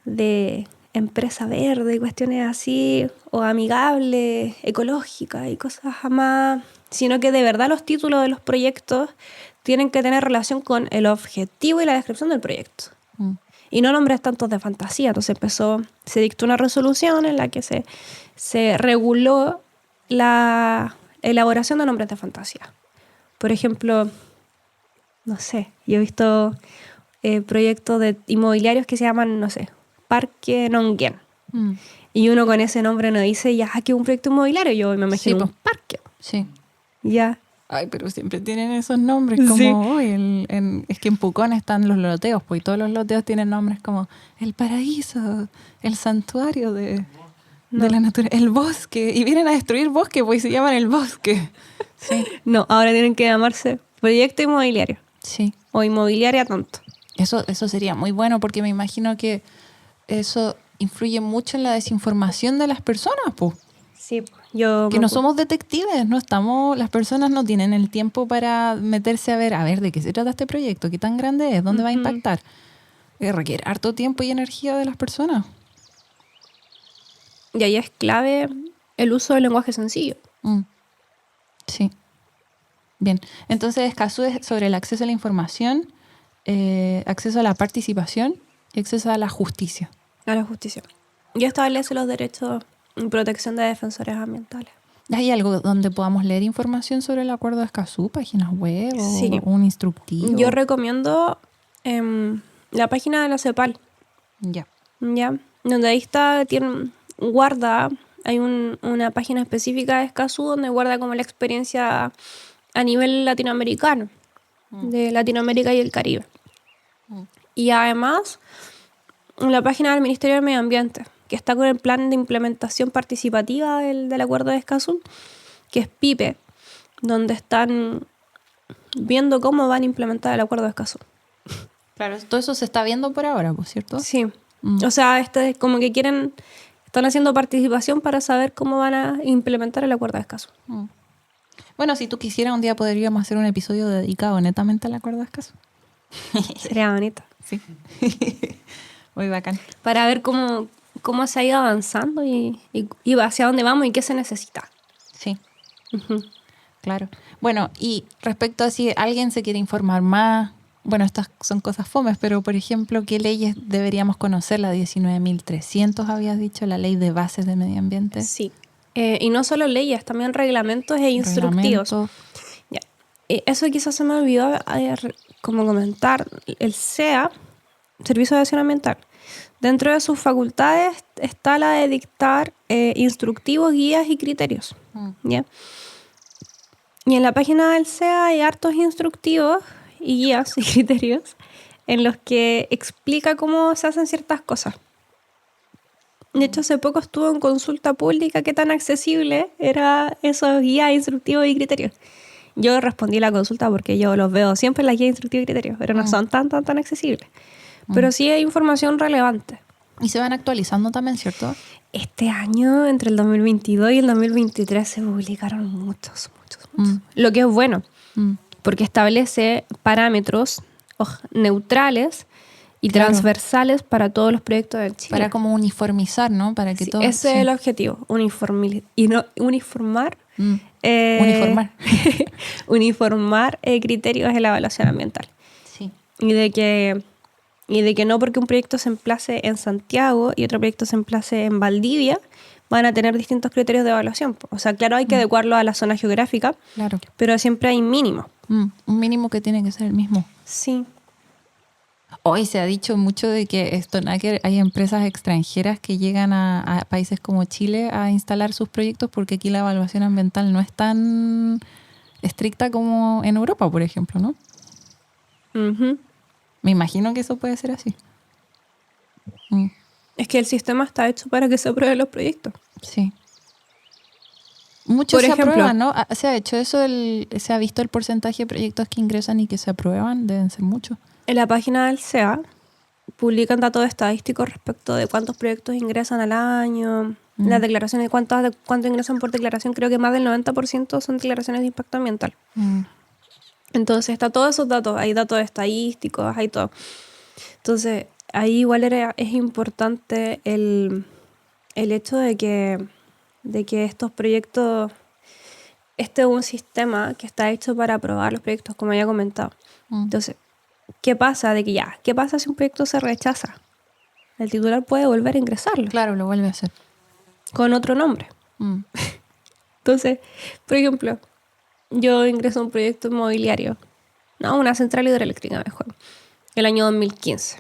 de empresa verde y cuestiones así, o amigable, ecológica y cosas jamás, sino que de verdad los títulos de los proyectos tienen que tener relación con el objetivo y la descripción del proyecto. Y no nombres tantos de fantasía. Entonces se dictó una resolución en la que se reguló la elaboración de nombres de fantasía. Por ejemplo, no sé, yo he visto proyectos de inmobiliarios que se llaman, no sé, Parque Nonguén. Y uno con ese nombre no dice, ya, que es un proyecto inmobiliario. Yo me imagino un parque. Sí. Ya. Ay, pero siempre tienen esos nombres como, uy, es que en Pucón están los loteos, pues, y todos los loteos tienen nombres como el paraíso, el santuario de la naturaleza, el bosque, y vienen a destruir bosque, pues, y se llaman el bosque. Sí. No, ahora tienen que llamarse proyecto inmobiliario. Sí. O inmobiliaria tanto. Eso sería muy bueno, porque me imagino que eso influye mucho en la desinformación de las personas, pues. Sí, que no somos detectives, las personas no tienen el tiempo para meterse a ver de qué se trata este proyecto, qué tan grande es, dónde va a impactar. Requiere harto tiempo y energía de las personas. Y ahí es clave el uso del lenguaje sencillo. Sí. Bien, entonces Escazú es sobre el acceso a la información, acceso a la participación y acceso a la justicia. A la justicia. Y establece los derechos y protección de defensores ambientales. ¿Hay algo donde podamos leer información sobre el acuerdo de Escazú? ¿Páginas web o Sí. un instructivo? Yo recomiendo la página de la CEPAL, Ya. ¿ya? Donde ahí guarda, hay una página específica de Escazú donde guarda como la experiencia a nivel latinoamericano, de Latinoamérica y el Caribe. Y además, la página del Ministerio del Medio Ambiente, que está con el plan de implementación participativa del acuerdo de Escazú, que es PIPE, donde están viendo cómo van a implementar el acuerdo de Escazú. Claro, todo eso se está viendo por ahora, ¿por cierto? Sí. O sea, como que están haciendo participación para saber cómo van a implementar el acuerdo de Escazú. Bueno, si tú quisieras, un día podríamos hacer un episodio dedicado netamente al acuerdo de Escazú. Sería bonito. Sí. Muy bacán. Para ver cómo se ha ido avanzando y hacia dónde vamos y qué se necesita. Sí. Claro. Bueno, y respecto a si alguien se quiere informar más, bueno, estas son cosas fomes, pero por ejemplo, ¿qué leyes deberíamos conocer? La 19.300 habías dicho, la ley de bases de medio ambiente. Sí. Y no solo leyes, también reglamentos e instructivos. Ya. Eso quizás se me olvidó como comentar. El SEA, Servicio de Acción Ambiental, dentro de sus facultades está la de dictar instructivos, guías y criterios. ¿Ya? Y en la página del SEA hay hartos instructivos y guías y criterios en los que explica cómo se hacen ciertas cosas. De hecho, hace poco estuvo en consulta pública qué tan accesible era esos guías instructivos y criterios. Yo respondí la consulta porque yo los veo siempre en las guías instructivos y criterios, pero no son tan accesibles. Pero sí hay información relevante. Y se van actualizando también, ¿cierto? Este año, entre el 2022 y el 2023, se publicaron muchos. Lo que es bueno, porque establece parámetros neutrales y transversales para todos los proyectos de Chile. Para como uniformizar, ¿no? Para que todo. Ese es el objetivo, uniformar criterios de la evaluación ambiental. Sí. Y de que no porque un proyecto se emplace en Santiago y otro proyecto se emplace en Valdivia, van a tener distintos criterios de evaluación. O sea, claro, hay que adecuarlo a la zona geográfica, claro, pero siempre hay mínimo. Un mínimo que tiene que ser el mismo. Sí. Hoy se ha dicho mucho de que hay empresas extranjeras que llegan a países como Chile a instalar sus proyectos porque aquí la evaluación ambiental no es tan estricta como en Europa, por ejemplo, ¿no? Me imagino que eso puede ser así. Es que el sistema está hecho para que se aprueben los proyectos. Sí. Muchos por se ejemplo, aprueban, ¿no? ¿Se ha hecho eso? ¿Se ha visto el porcentaje de proyectos que ingresan y que se aprueban? Deben ser muchos. En la página del SEA publican datos estadísticos respecto de cuántos proyectos ingresan al año, las declaraciones, cuánto ingresan por declaración. Creo que más del 90% son declaraciones de impacto ambiental. Entonces está todos esos datos, hay datos estadísticos, hay todo. Entonces ahí igual es importante el hecho de que estos proyectos, este es un sistema que está hecho para aprobar los proyectos, como ya he comentado. Entonces, ¿qué pasa si un proyecto se rechaza? El titular puede volver a ingresarlo. Claro, lo vuelve a hacer. Con otro nombre. Entonces, por ejemplo, yo ingreso a un proyecto inmobiliario, una central hidroeléctrica mejor, el año 2015.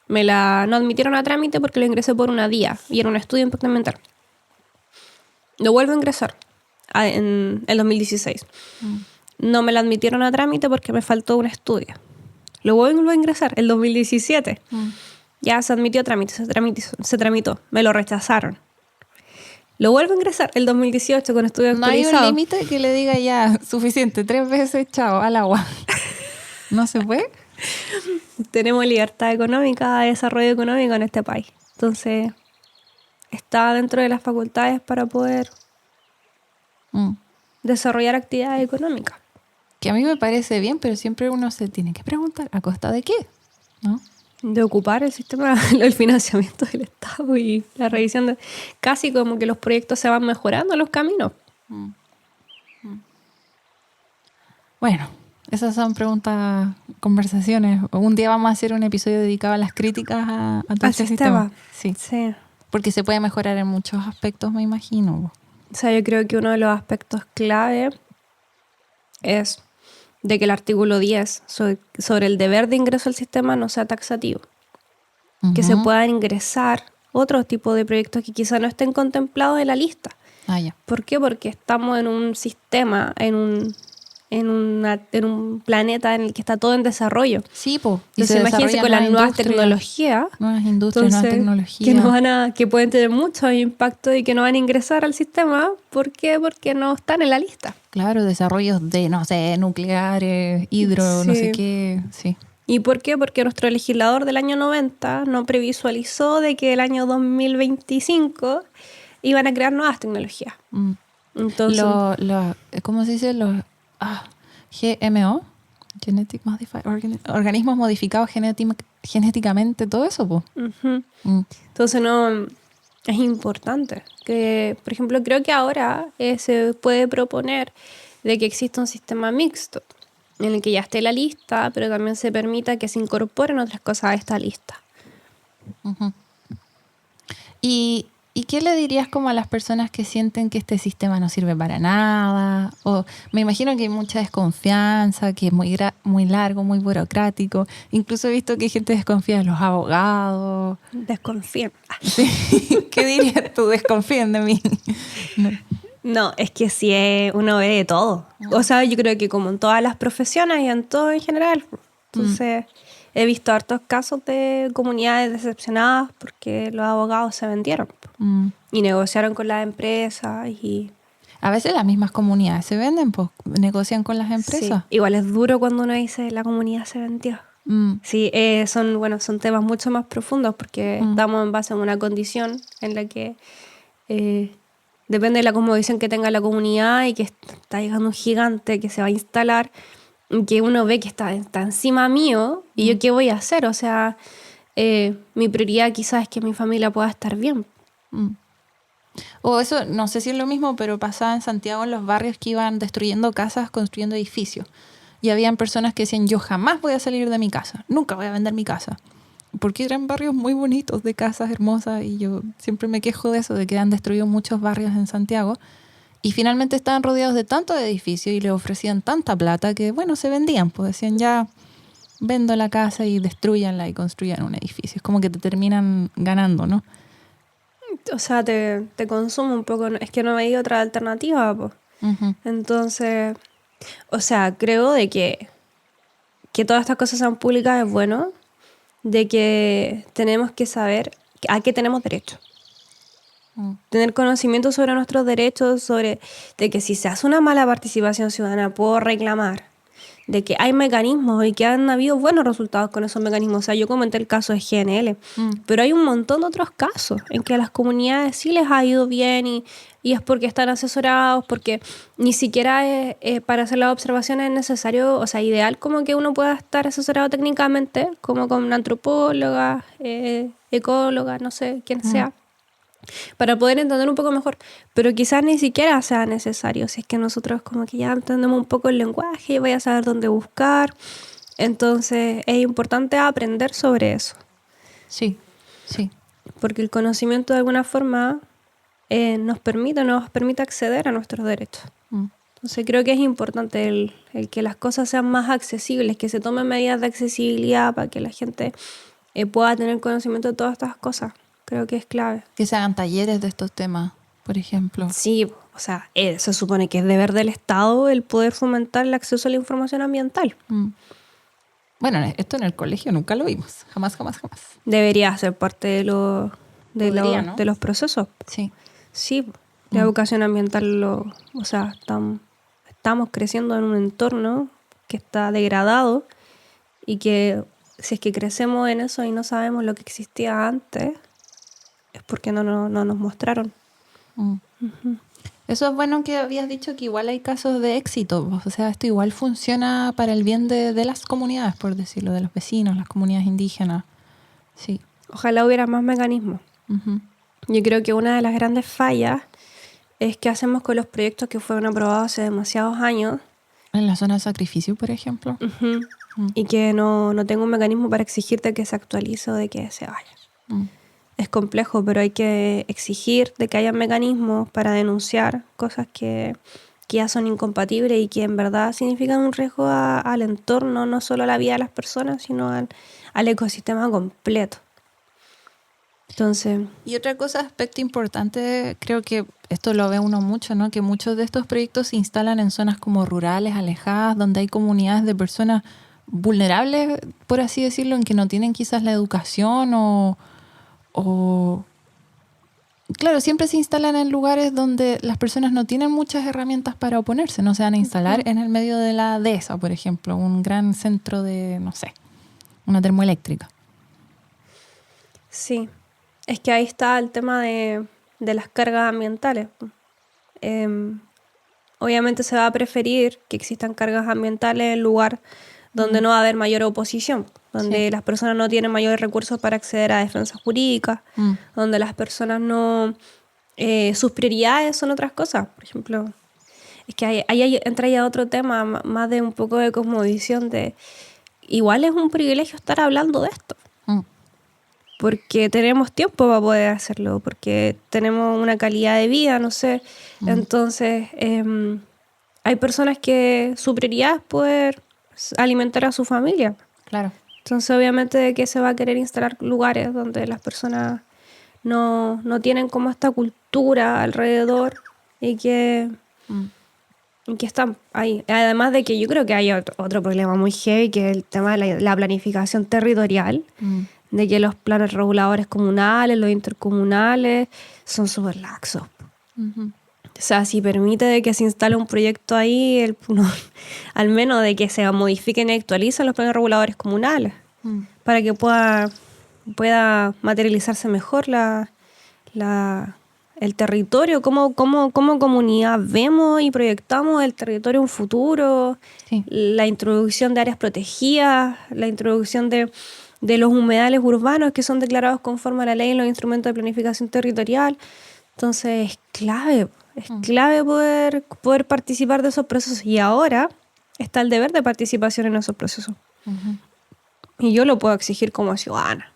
No admitieron a trámite porque lo ingresé por una DIA y era un estudio de impacto ambiental. Lo vuelvo a ingresar en el 2016. No me lo admitieron a trámite porque me faltó un estudio. Lo vuelvo a ingresar el 2017. Ya se admitió a trámite, se tramitó. Me lo rechazaron. Lo vuelvo a ingresar el 2018 con estudio actualizado. No hay un límite que le diga ya, suficiente, 3 veces, chao, al agua. ¿No se puede? Tenemos libertad económica, desarrollo económico en este país. Entonces, está dentro de las facultades para poder desarrollar actividades económicas. Que a mí me parece bien, pero siempre uno se tiene que preguntar, ¿a costa de qué? ¿No? De ocupar el sistema, el financiamiento del Estado y la revisión de... Casi como que los proyectos se van mejorando en los caminos. Bueno, esas son preguntas, conversaciones. Un día vamos a hacer un episodio dedicado a las críticas a todo este sistema. Sí. Sí. Porque se puede mejorar en muchos aspectos, me imagino. O sea, yo creo que uno de los aspectos clave es de que el artículo 10 sobre el deber de ingreso al sistema no sea taxativo. Que se puedan ingresar otros tipos de proyectos que quizá no estén contemplados en la lista. Ah, ya. ¿Por qué? Porque estamos en un sistema, en un planeta en el que está todo en desarrollo. Sí, pues. Entonces imagínense con las nuevas tecnologías. Nuevas industrias, nuevas tecnologías. Que pueden tener mucho impacto y que no van a ingresar al sistema. ¿Por qué? Porque no están en la lista. Claro, desarrollos de, no sé, nucleares, hidro, no sé qué. Sí. ¿Y por qué? Porque nuestro legislador del año 90 no previsualizó de que el año 2025 iban a crear nuevas tecnologías. Entonces, ¿cómo se dice? Los GMO, Genetic Modified organismos modificados genéticamente, todo eso, pues. Entonces no es importante que, por ejemplo, creo que ahora se puede proponer de que exista un sistema mixto en el que ya esté la lista, pero también se permita que se incorporen otras cosas a esta lista. ¿Y qué le dirías como a las personas que sienten que este sistema no sirve para nada? O me imagino que hay mucha desconfianza, que es muy largo, muy burocrático. Incluso he visto que hay gente desconfía de los abogados. Desconfíen. Sí. ¿Qué dirías tú? Desconfíen de mí. No, es que sí, uno ve de todo. O sea, yo creo que como en todas las profesiones y en todo en general. Entonces, he visto hartos casos de comunidades decepcionadas porque los abogados se vendieron y negociaron con las empresas. Y a veces las mismas comunidades se venden, pues negocian con las empresas. Sí, igual es duro cuando uno dice la comunidad se vendió. Sí, son temas mucho más profundos porque estamos en base a una condición en la que depende de la cosmovisión que tenga la comunidad y que está llegando un gigante que se va a instalar, que uno ve que está encima mío y yo qué voy a hacer. O sea, mi prioridad quizás es que mi familia pueda estar bien. O eso, no sé si es lo mismo, pero pasaba en Santiago en los barrios que iban destruyendo casas, construyendo edificios. Y habían personas que decían, yo jamás voy a salir de mi casa, nunca voy a vender mi casa. Porque eran barrios muy bonitos, de casas hermosas, y yo siempre me quejo de eso, de que han destruido muchos barrios en Santiago. Y finalmente estaban rodeados de tantos edificios y les ofrecían tanta plata que, bueno, se vendían. Pues decían, ya vendo la casa y destruyanla y construyan un edificio. Es como que te terminan ganando, ¿no? O sea, te consume un poco. Es que no hay otra alternativa, pues. Entonces, o sea, creo de que todas estas cosas sean públicas es bueno, de que tenemos que saber a qué tenemos derecho. Tener conocimiento sobre nuestros derechos, de que si se hace una mala participación ciudadana puedo reclamar, de que hay mecanismos y que han habido buenos resultados con esos mecanismos. O sea, yo comenté el caso de GNL, pero hay un montón de otros casos en que a las comunidades sí les ha ido bien y es porque están asesorados, porque ni siquiera para hacer las observaciones es necesario, o sea, ideal como que uno pueda estar asesorado técnicamente, como con una antropóloga, ecóloga, no sé, quién sea, para poder entender un poco mejor, pero quizás ni siquiera sea necesario, si es que nosotros como que ya entendemos un poco el lenguaje y voy a saber dónde buscar. Entonces es importante aprender sobre eso. Sí, sí. Porque el conocimiento de alguna forma nos permite acceder a nuestros derechos. Entonces creo que es importante el que las cosas sean más accesibles, que se tomen medidas de accesibilidad para que la gente pueda tener conocimiento de todas estas cosas. Creo que es clave. Que se hagan talleres de estos temas, por ejemplo. Sí, o sea, se supone que es deber del Estado el poder fomentar el acceso a la información ambiental. Bueno, esto en el colegio nunca lo vimos. Jamás. Debería ser parte de los procesos. Sí. Sí, la educación ambiental, o sea, estamos creciendo en un entorno que está degradado y que si es que crecemos en eso y no sabemos lo que existía antes, es porque no nos mostraron. Eso es bueno que habías dicho que igual hay casos de éxito. O sea, esto igual funciona para el bien de las comunidades, por decirlo, de los vecinos, las comunidades indígenas. Sí. Ojalá hubiera más mecanismos. Yo creo que una de las grandes fallas es que hacemos con los proyectos que fueron aprobados hace demasiados años. En la zona de sacrificio, por ejemplo. Y que no tengo un mecanismo para exigirte que se actualice o de que se vaya. es complejo, pero hay que exigir de que haya mecanismos para denunciar cosas que ya son incompatibles y que en verdad significan un riesgo al entorno, no solo a la vida de las personas, sino al ecosistema completo. Entonces, Y otra cosa, aspecto importante, creo que esto lo ve uno mucho, ¿no? Que muchos de estos proyectos se instalan en zonas como rurales, alejadas, donde hay comunidades de personas vulnerables, por así decirlo, en que no tienen quizás la educación o... Claro, siempre se instalan en lugares donde las personas no tienen muchas herramientas para oponerse, no se van a instalar en el medio de la dehesa, por ejemplo, un gran centro de, no sé, una termoeléctrica. sí, es que ahí está el tema de las cargas ambientales. Obviamente se va a preferir que existan cargas ambientales en lugar donde no va a haber mayor oposición, donde las personas no tienen mayores recursos para acceder a defensas jurídicas, donde las personas no... sus prioridades son otras cosas. Por ejemplo, es que ahí entra ya otro tema, más de un poco de cosmovisión de... Igual es un privilegio estar hablando de esto. Porque tenemos tiempo para poder hacerlo, porque tenemos una calidad de vida, no sé. Entonces, hay personas que su prioridad es poder alimentar a su familia. Claro. Entonces, obviamente, que se va a querer instalar lugares donde las personas no tienen como esta cultura alrededor y que están ahí. Además de que yo creo que hay otro problema muy heavy, que es el tema de la planificación territorial. De que los planes reguladores comunales, los intercomunales, son súper laxos. O sea, si permite de que se instale un proyecto ahí, al menos de que se modifiquen y actualicen los planes reguladores comunales, para que pueda materializarse mejor el territorio, cómo comunidad vemos y proyectamos el territorio en un futuro, la introducción de áreas protegidas, la introducción de los humedales urbanos que son declarados conforme a la ley en los instrumentos de planificación territorial. Entonces es clave poder participar de esos procesos. Y ahora está el deber de participación en esos procesos. Y yo lo puedo exigir como ciudadana.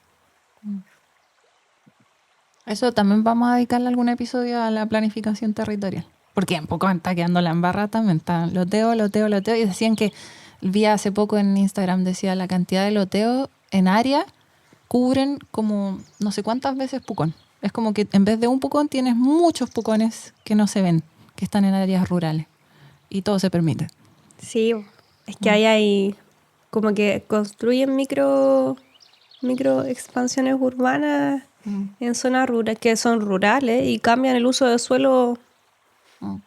Eso también vamos a dedicarle algún episodio a la planificación territorial. Porque un poco me está quedando la embarrada también. Está loteo. Y decían que, vi hace poco en Instagram, decía la cantidad de loteo en área cubren como no sé cuántas veces Pucón. Es como que en vez de un Pucón tienes muchos Pucones que no se ven, que están en áreas rurales. Y todo se permite. Sí, es que ahí hay como que construyen micro expansiones urbanas en zonas rurales que son rurales y cambian el uso del suelo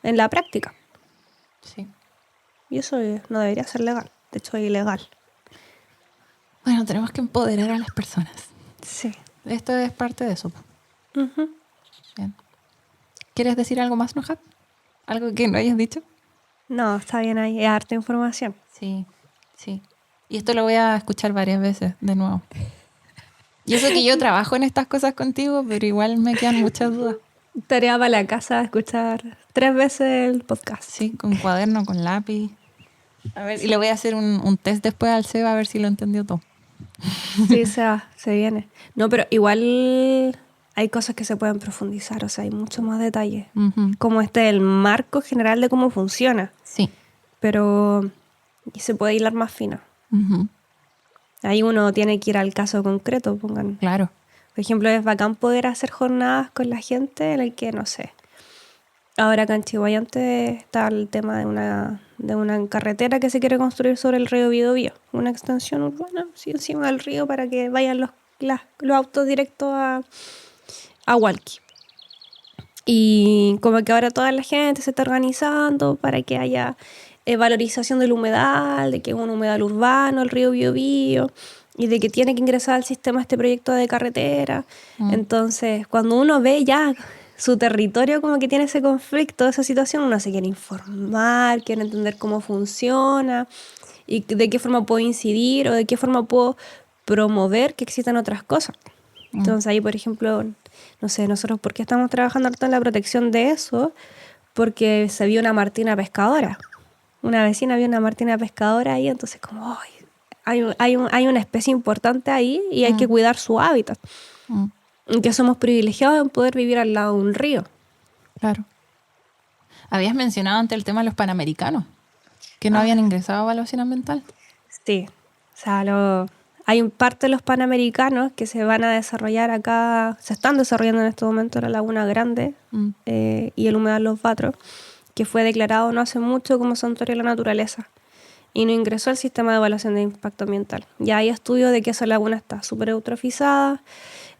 en la práctica. Sí. Y eso no debería ser legal. De hecho, es ilegal. Bueno, tenemos que empoderar a las personas. Sí. Esto es parte de eso. Bien. ¿Quieres decir algo más, Nojat? ¿Algo que no hayas dicho? No, está bien ahí. Es harta información. Sí. Y esto lo voy a escuchar varias veces de nuevo. Y eso que yo trabajo en estas cosas contigo, pero igual me quedan muchas dudas. Tarea para la casa, escuchar 3 veces el podcast. Sí, con cuaderno, con lápiz. A ver, y le voy a hacer un test después al Seba a ver si lo entendió todo. Sí, se viene. No, pero igual hay cosas que se pueden profundizar, o sea, hay mucho más detalles. Como el marco general de cómo funciona. Sí. Pero se puede hilar más fino. Ahí uno tiene que ir al caso concreto, pongan. Claro. Por ejemplo, es bacán poder hacer jornadas con la gente en el que, no sé, ahora acá en Chiguayante está el tema de una carretera que se quiere construir sobre el río Biobío, una extensión urbana, sí, encima del río para que vayan los autos directos a Hualqui. Y como que ahora toda la gente se está organizando para que haya valorización del humedal, de que es un humedal urbano, el río Biobío, y de que tiene que ingresar al sistema este proyecto de carretera. Entonces, cuando uno ve ya su territorio como que tiene ese conflicto, esa situación, uno se quiere informar, quiere entender cómo funciona y de qué forma puedo incidir o de qué forma puedo promover que existan otras cosas. Entonces ahí, por ejemplo, no sé, nosotros, ¿por qué estamos trabajando harto en la protección de eso? Porque se vio una martina pescadora. Una vecina vio una martina pescadora ahí, entonces como, hay una especie importante ahí y hay que cuidar su hábitat. que somos privilegiados en poder vivir al lado de un río. Claro. Habías mencionado antes el tema de los panamericanos, que no habían ingresado a evaluación ambiental. Sí, o sea, hay un parte de los panamericanos que se van a desarrollar acá, se están desarrollando en este momento en la Laguna Grande y el humedal Los Batros, que fue declarado no hace mucho como santuario de la naturaleza y no ingresó al sistema de evaluación de impacto ambiental. Ya hay estudios de que esa laguna está súper eutrofizada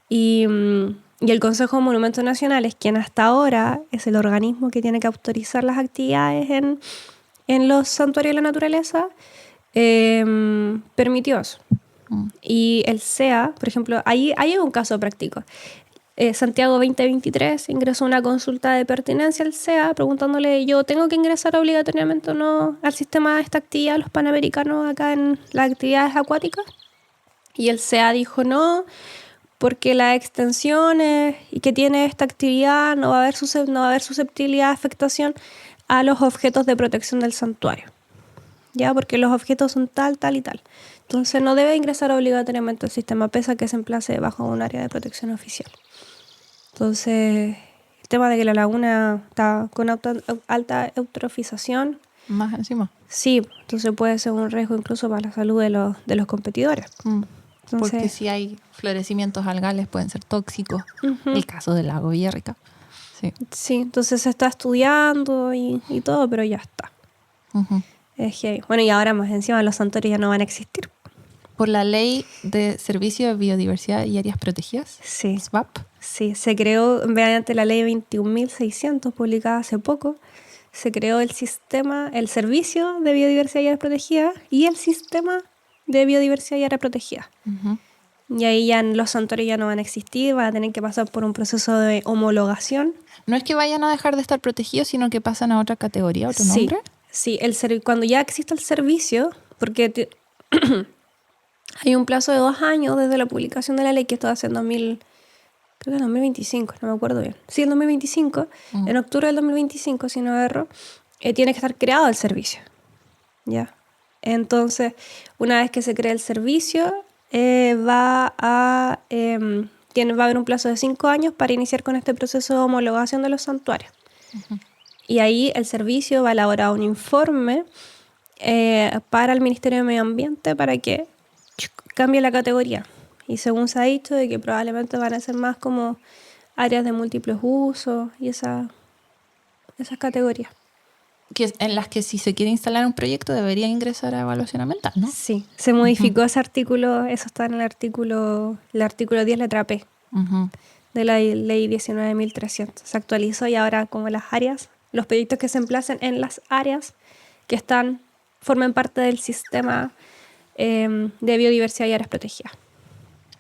y el Consejo de Monumentos Nacionales, quien hasta ahora es el organismo que tiene que autorizar las actividades en los santuarios de la naturaleza, permitió eso. Y el SEA, por ejemplo, ahí hay un caso práctico. Santiago 2023 ingresó una consulta de pertinencia al SEA preguntándole, ¿yo tengo que ingresar obligatoriamente o no al sistema de esta actividad, los panamericanos acá en las actividades acuáticas? Y el SEA dijo no, porque las extensiones y que tiene esta actividad no va a haber susceptibilidad de afectación a los objetos de protección del santuario. Ya, porque los objetos son tal, tal y tal. Entonces no debe ingresar obligatoriamente al sistema, pese a que se emplace bajo un área de protección oficial. Entonces, el tema de que la laguna está con alta eutrofización. Más encima. Sí, entonces puede ser un riesgo incluso para la salud de los competidores. Entonces, porque si hay florecimientos algales pueden ser tóxicos. El caso del lago Villarrica. Sí, entonces se está estudiando y todo, pero ya está. Es heavy. Bueno, y ahora más encima los santuarios ya no van a existir. ¿Por la Ley de Servicio de Biodiversidad y Áreas Protegidas? Sí. SBAP. Sí, se creó mediante la ley 21.600 publicada hace poco. Se creó el sistema, el Servicio de Biodiversidad y Áreas Protegidas y el Sistema de Biodiversidad y Áreas Protegidas. Y ahí ya los santuarios ya no van a existir, van a tener que pasar por un proceso de homologación. No es que vayan a dejar de estar protegidos, sino que pasan a otra categoría, otro nombre. Sí, cuando ya existe el servicio, porque hay un plazo de 2 años desde la publicación de la ley, que esto va a ser creo que en 2025, no me acuerdo bien. Sí, en 2025, en octubre del 2025, si no erro, tiene que estar creado el servicio. ¿Ya? Entonces, una vez que se cree el servicio, va a haber un plazo de 5 años para iniciar con este proceso de homologación de los santuarios. Y ahí el servicio va a elaborar un informe para el Ministerio de Medio Ambiente para que cambie la categoría. Y según se ha dicho, de que probablemente van a ser más como áreas de múltiples usos y esas categorías. En las que si se quiere instalar un proyecto debería ingresar a evaluación ambiental, ¿no? Sí, se modificó ese artículo, eso está en el artículo 10, letra P, de la ley 19.300. Se actualizó y ahora como las áreas, los proyectos que se emplacen en las áreas que formen parte del sistema de biodiversidad y áreas protegidas.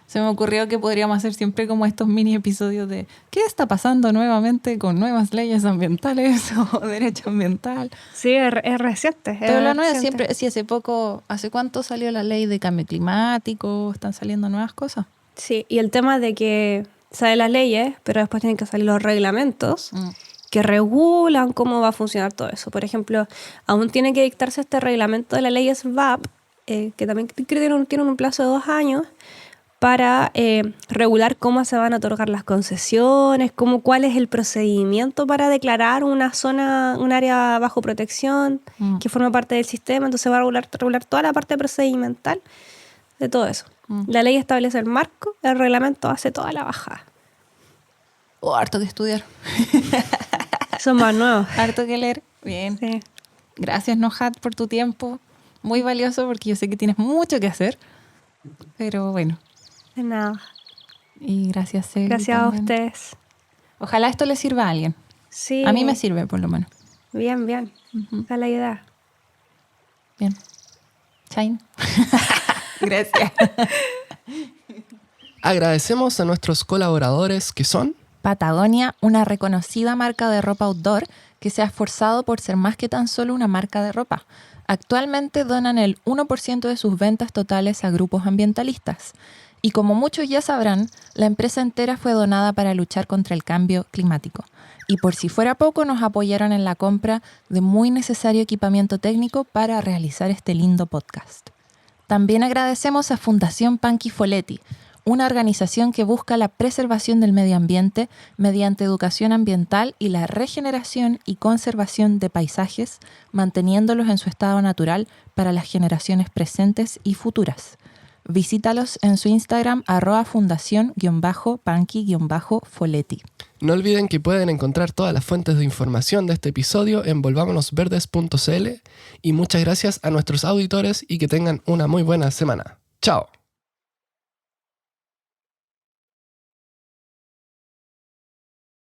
Se me ocurrió que podríamos hacer siempre como estos mini episodios de ¿qué está pasando nuevamente con nuevas leyes ambientales o derecho ambiental? Sí, es reciente. Pero la nueva siempre, sí, ¿hace cuánto salió la ley de cambio climático? ¿Están saliendo nuevas cosas? Sí, y el tema de que salen las leyes, pero después tienen que salir los reglamentos que regulan cómo va a funcionar todo eso. Por ejemplo, aún tiene que dictarse este reglamento de la ley SBAP, que también tiene un plazo de 2 años, para regular cómo se van a otorgar las concesiones, cuál es el procedimiento para declarar una zona, un área bajo protección que forma parte del sistema. Entonces va a regular toda la parte procedimental de todo eso. La ley establece el marco, el reglamento hace toda la bajada. Harto que estudiar. Son más nuevos. Harto que leer. Bien. Sí. Gracias, Nohat, por tu tiempo. Muy valioso porque yo sé que tienes mucho que hacer. Pero bueno. De nada. Y gracias, Celi. Gracias también a ustedes. Ojalá esto le sirva a alguien. Sí. A mí me sirve, por lo menos. Bien. Esa es la idea. Bien. Chain. Gracias. Agradecemos a nuestros colaboradores que son Patagonia, una reconocida marca de ropa outdoor que se ha esforzado por ser más que tan solo una marca de ropa. Actualmente donan el 1% de sus ventas totales a grupos ambientalistas. Y como muchos ya sabrán, la empresa entera fue donada para luchar contra el cambio climático. Y por si fuera poco, nos apoyaron en la compra de muy necesario equipamiento técnico para realizar este lindo podcast. También agradecemos a Fundación Panchi Folletti, una organización que busca la preservación del medio ambiente mediante educación ambiental y la regeneración y conservación de paisajes, manteniéndolos en su estado natural para las generaciones presentes y futuras. Visítalos en su Instagram @fundación_panqui_foleti. No olviden que pueden encontrar todas las fuentes de información de este episodio en volvamonosverdes.cl y muchas gracias a nuestros auditores y que tengan una muy buena semana. ¡Chao!